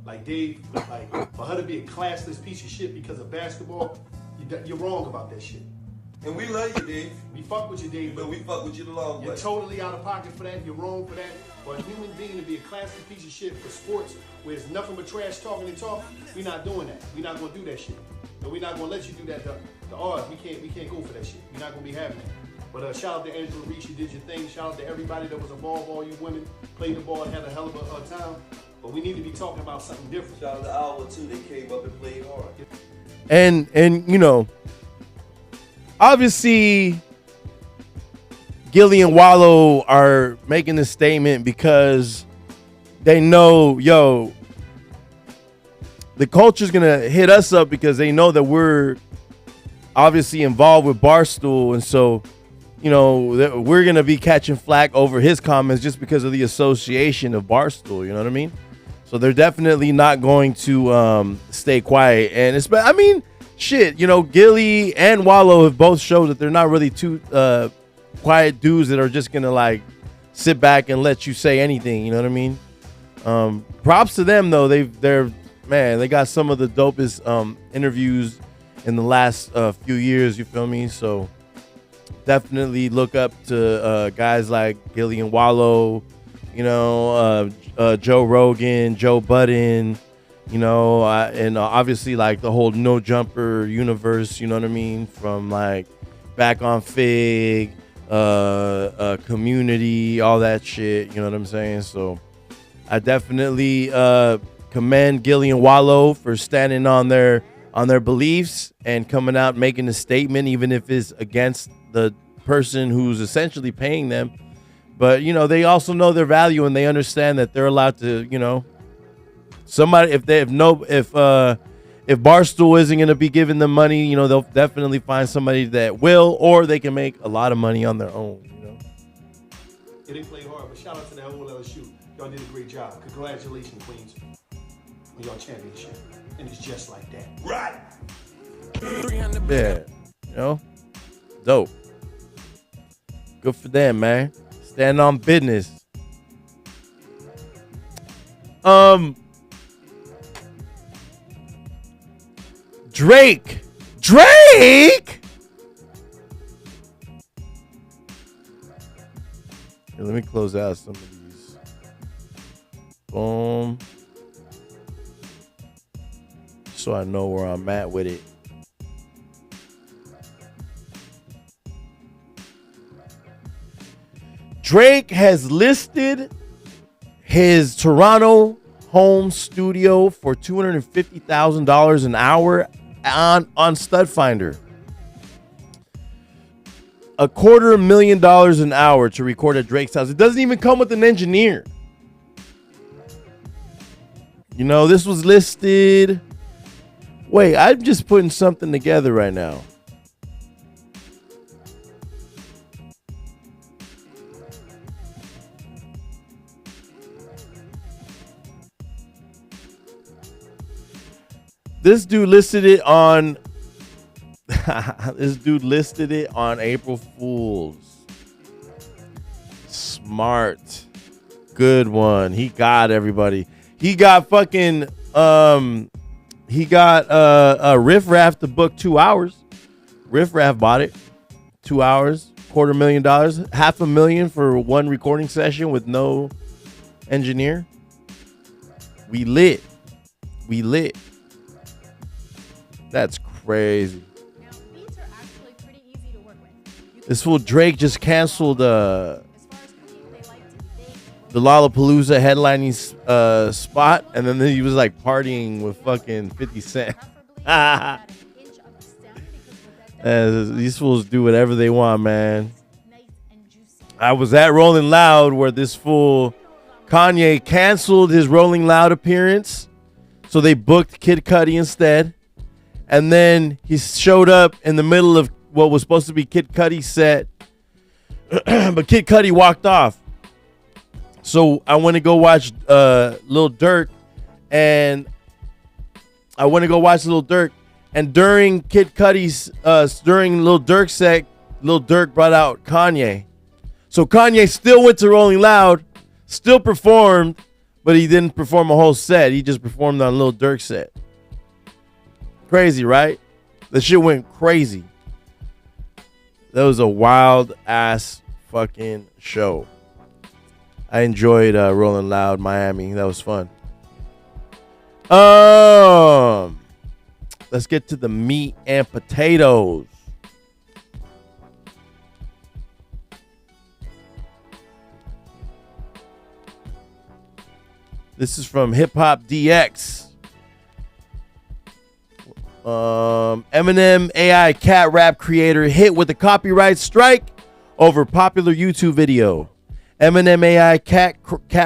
Like Dave, like for her to be a classless piece of shit because of basketball, you're wrong about that shit. And we love you, Dave. We fuck with you, Dave, But we fuck with you the long way. you're totally out of pocket for that. You're wrong for that. For a human being to be a classless piece of shit for sports where it's nothing but trash talking and talk, we're not doing that. We're not gonna do that shit. And we're not gonna let you do that. The odds, we can't go for that shit. We're not gonna be having that. But shout out to Angela Reese, you did your thing. Shout out to everybody that was involved, all you women, played the ball and had a hell of a time. But we need to be talking about something different. Shout out to Hour too. They came up and played hard. And you know, obviously Gillian Wallow are making this statement because they know, yo, the culture's gonna hit us up because they know that we're obviously involved with Barstool, and so, you know, we're gonna be catching flack over his comments just because of the association of Barstool. You know what I mean? So they're definitely not going to stay quiet. And it's, I mean, shit, you know, Gilly and Wallow have both showed that they're not really two quiet dudes that are just gonna like sit back and let you say anything. You know what I mean? Props to them though. They got some of the dopest interviews in the last few years. You feel me? So definitely look up to guys like Gillian Wallow, you know, Joe Rogan, Joe Budden, you know, and obviously like the whole No Jumper universe, you know what I mean? From like Back on Fig, Community, all that shit, you know what I'm saying? So I definitely commend Gillian Wallow for standing on their beliefs and coming out making a statement, even if it's against the person who's essentially paying them. But, you know, they also know their value and they understand that they're allowed to, you know, somebody, if Barstool isn't going to be giving them money, you know, they'll definitely find somebody that will, or they can make a lot of money on their own, you know. Yeah, they played hard, but shout out to that whole LSU. Y'all did a great job. Congratulations, Queens, on y'all championship. And it's just like that. Right. Yeah, you know, dope. Good for them, man. Stand on business. Drake. Here, let me close out some of these. Boom. So I know where I'm at with it. Drake has listed his Toronto home studio for $250,000 an hour on Stud Finder. $250,000 an hour to record at Drake's house. It doesn't even come with an engineer. You know, this was listed. Wait, I'm just putting something together right now. This dude listed it on April Fool's. Smart. Good one. He got everybody. He got fucking Riff Raff to book 2 hours. Riff Raff bought it. 2 hours, $250,000, $500,000 for one recording session with no engineer. We lit. That's crazy. Now, beats are actually pretty easy to work with. This fool Drake just canceled the Lollapalooza headlining spot, and then he was like partying with fucking 50 Cent. These fools do whatever they want, man. I was at Rolling Loud where this fool Kanye canceled his Rolling Loud appearance, so they booked Kid Cudi instead. And then he showed up in the middle of what was supposed to be Kid Cudi's set, but Kid Cudi walked off. So I went to go watch Lil Durk, and during Kid Cudi's during Lil Durk's set, Lil Durk brought out Kanye. So Kanye still went to Rolling Loud, still performed, but he didn't perform a whole set. He just performed on Lil Durk's set. Crazy, right? The shit went crazy. That was a wild ass fucking show. I enjoyed Rolling Loud Miami. That was fun. Let's get to the meat and potatoes. This is from Hip Hop DX. Eminem AI cat rap creator hit with a copyright strike over popular YouTube video. Eminem AI cat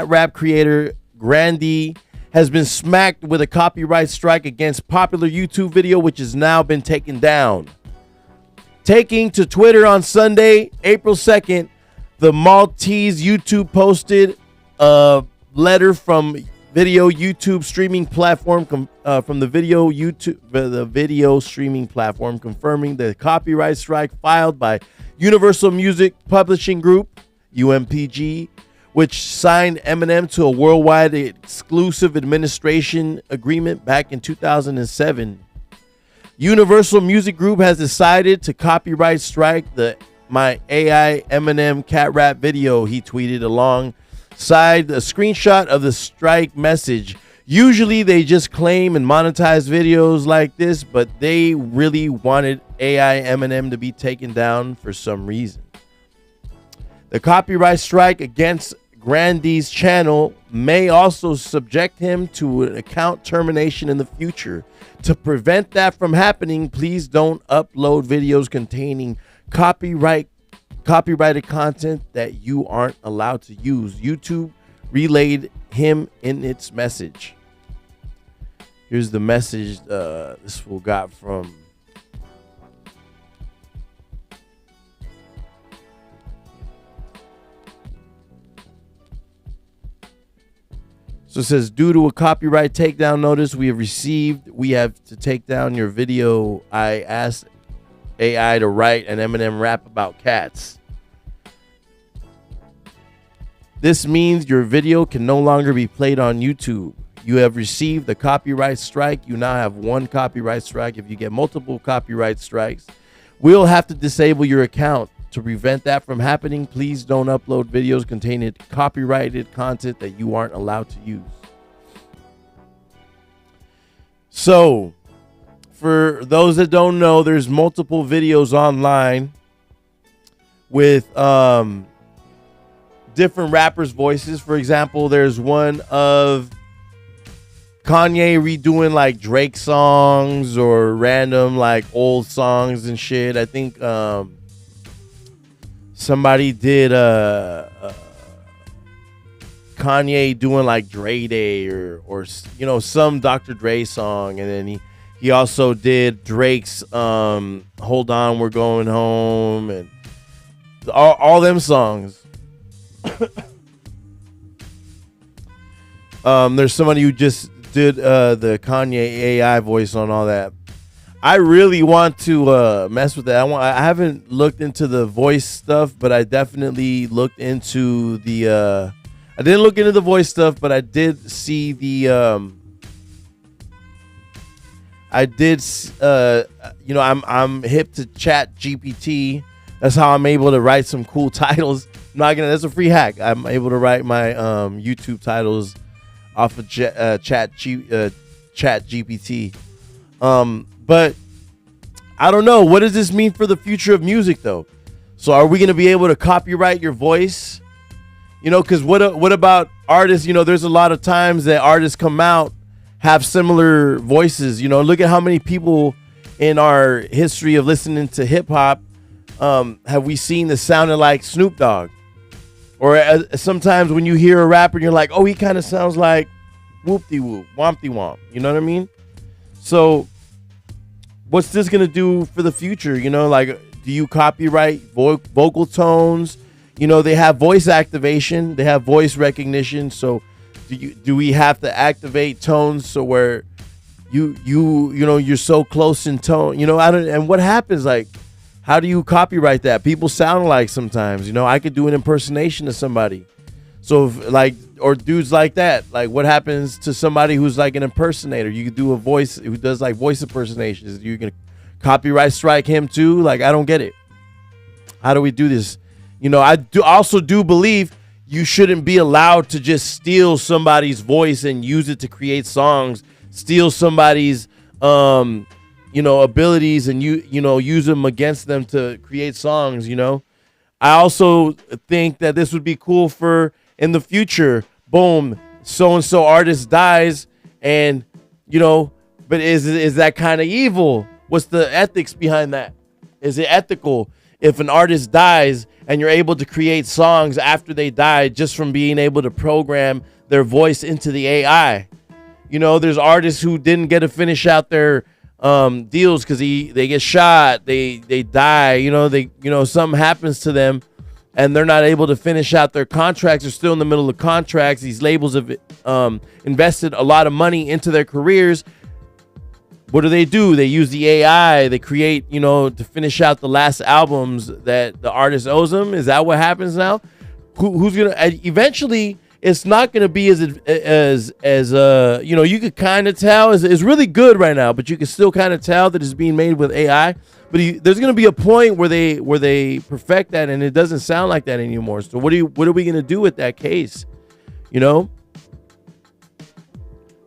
rap creator Grandy has been smacked with a copyright strike against popular YouTube video, which has now been taken down. Taking to Twitter on Sunday, April 2nd, the Maltese YouTube posted a letter from video YouTube streaming platform the video streaming platform confirming the copyright strike filed by Universal Music Publishing Group, UMPG, which signed Eminem to a worldwide exclusive administration agreement back in 2007. Universal Music Group has decided to copyright strike my AI Eminem cat rap video, he tweeted alongside a screenshot of the strike message. Usually they just claim and monetize videos like this, but they really wanted AI Eminem to be taken down for some reason. The copyright strike against Grandy's channel may also subject him to an account termination in the future. To prevent that from happening, please don't upload videos containing copyrighted content that you aren't allowed to use. YouTube relayed him in its message. Here's the message this fool got from So it says, due to a copyright takedown notice we have to take down your video. I asked AI to write an Eminem rap about cats. This means your video can no longer be played on YouTube. You have received a copyright strike. You now have one copyright strike. If you get multiple copyright strikes, we'll have to disable your account. To prevent that from happening, please don't upload videos containing copyrighted content that you aren't allowed to use. So, for those that don't know, there's multiple videos online with different rappers' voices. For example, there's one of Kanye redoing like Drake songs or random like old songs and shit. I think somebody did Kanye Kanye doing like Dre Day or you know, some Dr. Dre song, and then he also did Drake's Hold On, We're Going Home, and all them songs. There's somebody who just did the Kanye AI voice on all that. I really want to mess with that. I haven't looked into the voice stuff, but I definitely looked into the. I didn't look into the voice stuff, but I did see the. You know, I'm hip to Chat GPT. That's how I'm able to write some cool titles. I'm not gonna. That's a free hack. I'm able to write my YouTube titles off of Chat GPT. But I don't know. What does this mean for the future of music, though? So are we going to be able to copyright your voice? You know, because what about artists? You know, there's a lot of times that artists come out, have similar voices. You know, look at how many people in our history of listening to hip hop have we seen that sounded like Snoop Dogg? Or sometimes when you hear a rapper, you're like, oh, he kind of sounds like whoop-de-whoop, womp-de-womp. You know what I mean? So what's this going to do for the future? You know, like, do you copyright vocal tones? You know, they have voice activation. They have voice recognition. So do we have to activate tones so where you know, you're so close in tone? You know, and what happens, like, how do you copyright that? People sound alike sometimes. You know, I could do an impersonation of somebody. So, or dudes like that. Like, what happens to somebody who's like an impersonator? You could do a voice who does like voice impersonations. You can copyright strike him too. Like, I don't get it. How do we do this? You know, I also believe you shouldn't be allowed to just steal somebody's voice and use it to create songs. Steal somebody's you know, abilities and you know, use them against them to create songs. You know, I also think that this would be cool for in the future. Boom, so and so artist dies, and you know, but is that kind of evil? What's the ethics behind that? Is it ethical if an artist dies and you're able to create songs after they die just from being able to program their voice into the AI? You know, there's artists who didn't get to finish out their deals because they get shot, they die, you know, something happens to them and they're not able to finish out their contracts. They're still in the middle of contracts. These labels have invested a lot of money into their careers. What do? They use the AI. They create, you know, to finish out the last albums that the artist owes them. Is that what happens now? Who's gonna eventually? It's not going to be as you know, you could kind of tell it's really good right now, but you can still kind of tell that it's being made with AI. But there's going to be a point where they perfect that, and it doesn't sound like that anymore. So what are we going to do with that case? You know,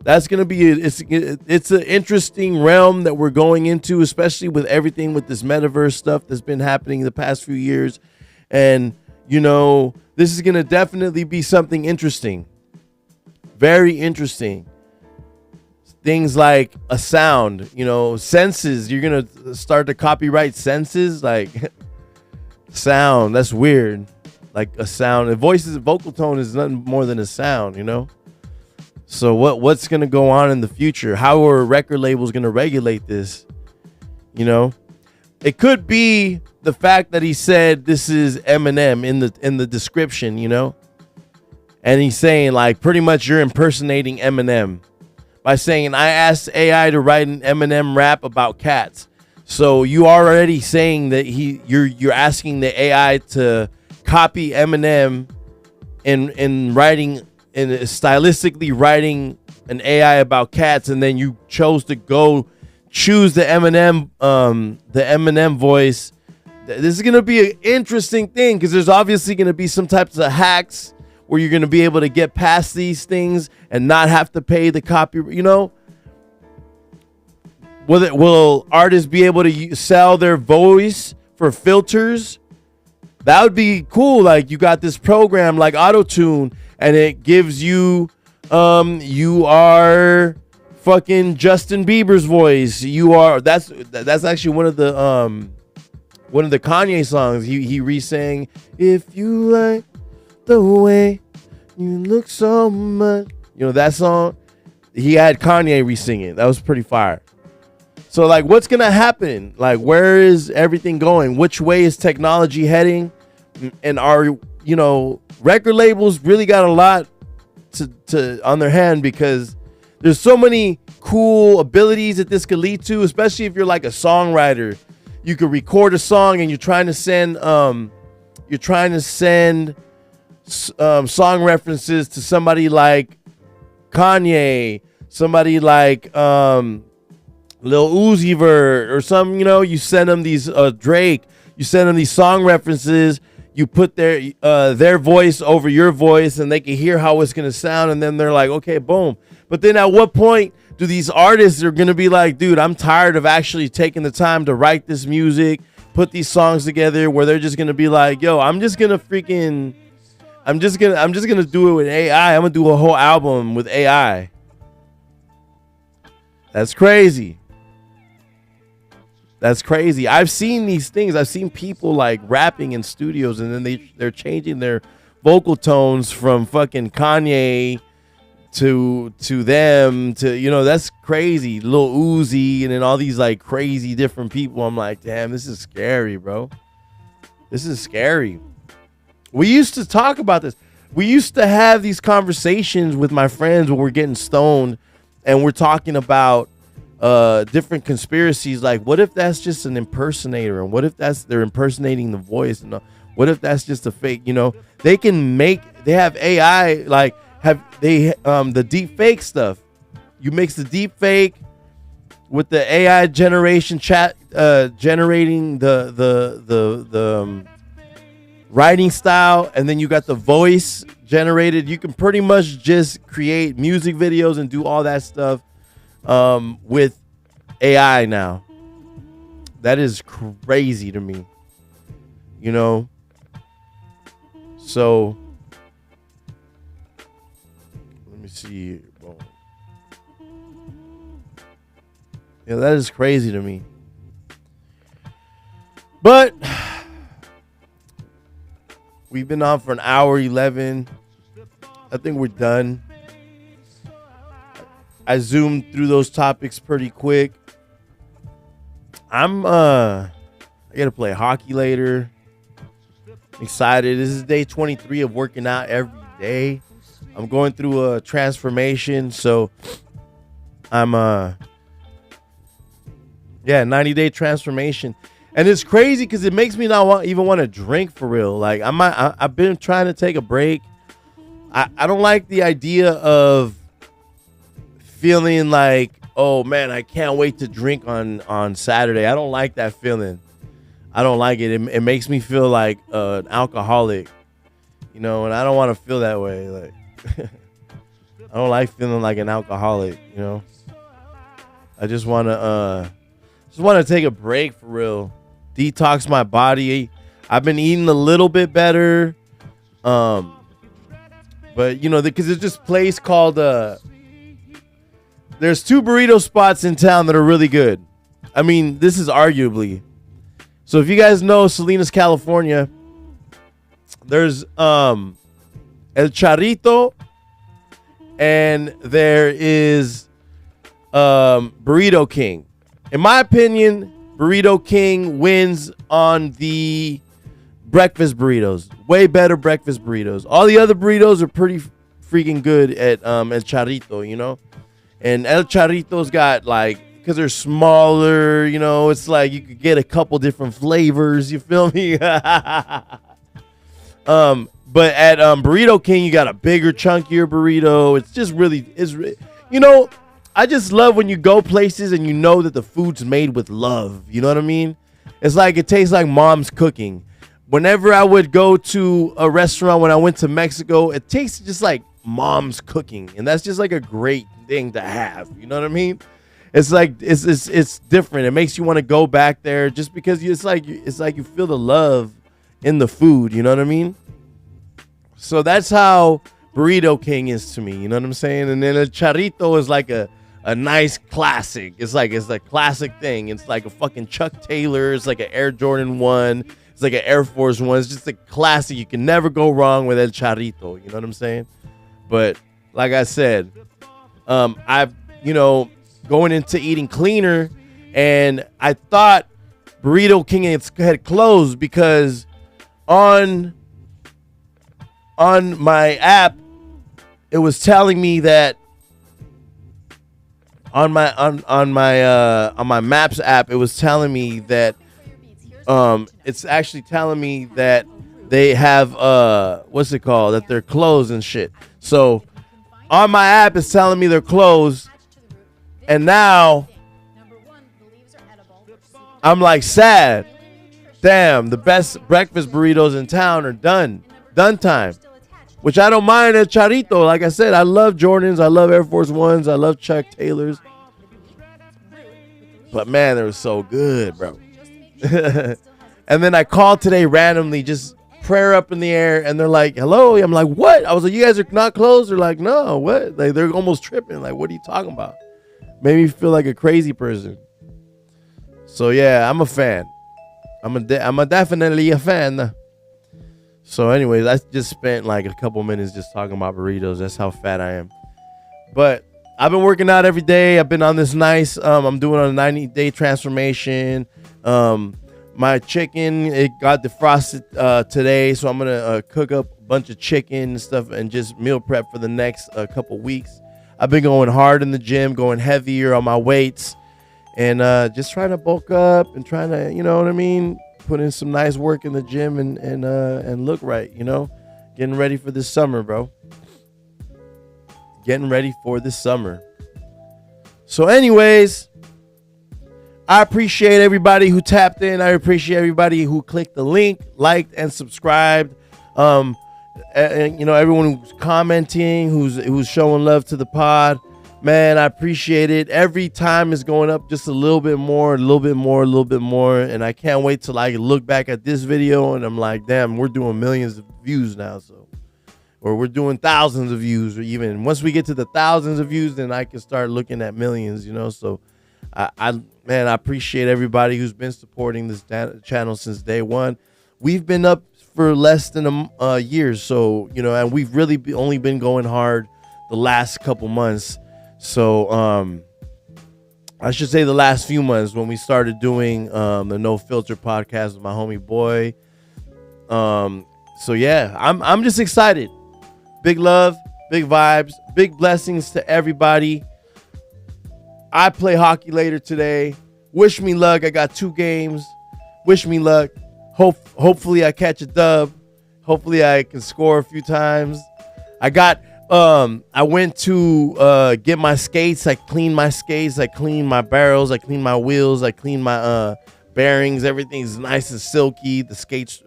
that's going to be it's an interesting realm that we're going into, especially with everything with this metaverse stuff that's been happening the past few years, and you know, this is going to definitely be something interesting. Very interesting. Things like a sound, you know, senses. You're going to start to copyright senses, like sound. That's weird. Like a sound. Vocal tone is nothing more than a sound, you know? So what's going to go on in the future? How are record labels going to regulate this? You know? It could be the fact that he said this is Eminem in the description, you know, and he's saying like pretty much you're impersonating Eminem by saying I asked AI to write an Eminem rap about cats. So you are already saying that you're asking the AI to copy Eminem in writing and stylistically writing an AI about cats, and then you chose to choose the Eminem voice. This is going to be an interesting thing because there's obviously going to be some types of hacks where you're going to be able to get past these things and not have to pay the copy. You know, will artists be able to sell their voice for filters? That would be cool. Like you got this program like Auto-Tune and it gives you you are fucking Justin Bieber's voice. That's actually one of the Kanye songs. He re-sang "If You Like the Way You look so much. You know that song? He had Kanye re-sing it. That was pretty fire. So like, what's gonna happen? Like, where is everything going? Which way is technology heading? And are, you know, record labels really got a lot to on their hand, because there's so many cool abilities that this could lead to, especially if you're like a songwriter. You could record a song and you're trying to send song references to somebody like Kanye, somebody like Lil Uzi Vert, or some, you know, you send them these Drake, you send them these song references, you put their voice over your voice, and they can hear how it's gonna sound, and then they're like, okay, boom. But then at what point do these artists are gonna be like, dude, I'm tired of actually taking the time to write this music, put these songs together, where they're just gonna be like, yo, I'm just gonna do it with AI. I'm gonna do a whole album with AI. That's crazy. That's crazy. I've seen these things. I've seen people like rapping in studios, and then they're changing their vocal tones from fucking Kanye to them to, you know, that's crazy. Lil Uzi, and then all these like crazy different people. I'm like, damn, this is scary, bro. This is scary. We used to talk about this. We used to have these conversations with my friends when we're getting stoned, and we're talking about different conspiracies. Like, what if that's just an impersonator, and what if they're impersonating the voice, and what if that's just a fake? You know, they have AI, like the deep fake stuff. You mix the deep fake with the AI generation generating the writing style, and then you got the voice generated. You can pretty much just create music videos and do all that stuff with AI now. That is crazy to me, you know. So let me see. Yeah, that is crazy to me. But we've been on for an hour 11. I think we're done. I zoomed through those topics pretty quick. I gotta play hockey later. Excited. This is day 23 of working out every day. I'm going through a transformation, so I'm 90-day transformation. And it's crazy because it makes me not even want to drink for real. Like, I've been trying to take a break. I don't like the idea of feeling like, oh man, I can't wait to drink on Saturday. I don't like that feeling. I don't like it. It makes me feel like an alcoholic, you know, and I don't want to feel that way. Like, I don't like feeling like an alcoholic, you know. I just want to take a break for real. Detox my body. I've been eating a little bit better. But you know, because there's this place called there's 2 burrito spots in town that are really good. I mean, this is arguably. So if you guys know Salinas, California, there's El Charrito, and there is Burrito King. In my opinion, Burrito King wins on the breakfast burritos. Way better breakfast burritos. All the other burritos are pretty freaking good at El Charrito, you know? And El Charrito's got, like, because they're smaller, you know, it's like you could get a couple different flavors, you feel me? But at Burrito King, you got a bigger, chunkier burrito. It's just really, you know, I just love when you go places and you know that the food's made with love. You know what I mean? It's like it tastes like mom's cooking. Whenever I would go to a restaurant when I went to Mexico, it tastes just like mom's cooking. And that's just like a great thing to have. You know what I mean? It's like it's different. It makes you want to go back there just because it's like you feel the love in the food. You know what I mean? So that's how Burrito King is to me. You know what I'm saying? And then El Charrito is like a nice classic. It's a classic thing. It's like a fucking Chuck Taylor. It's like an Air Jordan 1. It's like an Air Force 1. It's just a classic. You can never go wrong with El Charrito. You know what I'm saying? But like I said, I've, going into eating cleaner, and I thought Burrito King had closed because on my app, it was telling me that on my Maps app, it was telling me that it's actually telling me that they have what's it called, that they're closed and shit. So on my app, it's telling me they're closed, and now I'm like sad. Damn, the best breakfast burritos in town are done time. Which I don't mind at Charito. Like I said, I love Jordans, I love Air Force Ones, I love Chuck Taylors. But man, they were so good, bro. And then I called today randomly, just prayer up in the air, and they're like, hello. I'm like, what? I was like, you guys are not closed? They're like, no, what? Like, they're almost tripping. Like, what are you talking about? Made me feel like a crazy person. So yeah, I'm a fan. I'm definitely a fan. So anyways, I just spent like a couple minutes just talking about burritos. That's how fat I am. But I've been working out every day. I've been on this nice, I'm doing a 90-day transformation. My chicken, it got defrosted today. So I'm going to cook up a bunch of chicken and stuff and just meal prep for the next couple weeks. I've been going hard in the gym, going heavier on my weights, and just trying to bulk up and trying to, you know what I mean? Put in some nice work in the gym and look right, getting ready for this summer, bro. Getting ready for this summer. So anyways, I appreciate everybody who tapped in. I appreciate everybody who clicked the link, liked, and subscribed. And everyone who's commenting, who's showing love to the pod. Man, I appreciate it. Every time it's going up just a little bit more. And I can't wait till I look back at this video and I'm like, damn, we're doing millions of views now. Or we're doing thousands of views. Or even once we get to the thousands of views, then I can start looking at millions, So I appreciate everybody who's been supporting this channel since day one. We've been up for less than a year. So, and we've really only been going hard the last couple months. So I should say the last few months when we started doing the No Filter podcast with my homie boy. So yeah, I'm just excited. Big love, big vibes, big blessings to everybody. I play hockey later today. Wish me luck. I got 2 games. Wish me luck. Hopefully I catch a dub. Hopefully I can score a few times. I went to get my skates. I cleaned my skates. I cleaned my barrels. I cleaned my wheels. I cleaned my bearings. Everything's nice and silky. The skates,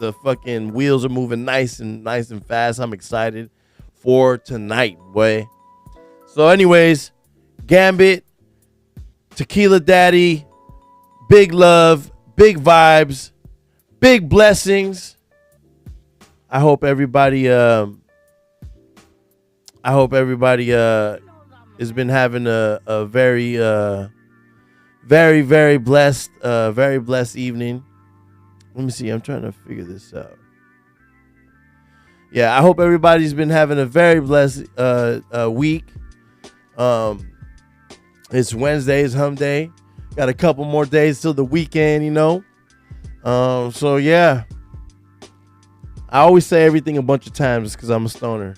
the fucking wheels are moving nice and fast. I'm excited for tonight, boy. So anyways, Gambit, Tequila Daddy, big love, big vibes, big blessings. I hope everybody has been having a very very blessed evening. Let me see. I'm trying to figure this out. Yeah, I hope everybody's been having a very blessed week. It's Wednesday, it's hump day. Got a couple more days till the weekend, So yeah. I always say everything a bunch of times because I'm a stoner.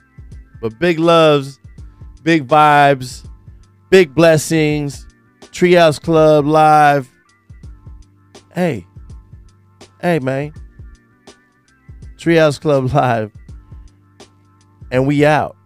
But big loves, big vibes, big blessings. Treehouse Club live. Hey, man. Treehouse Club live. And we out.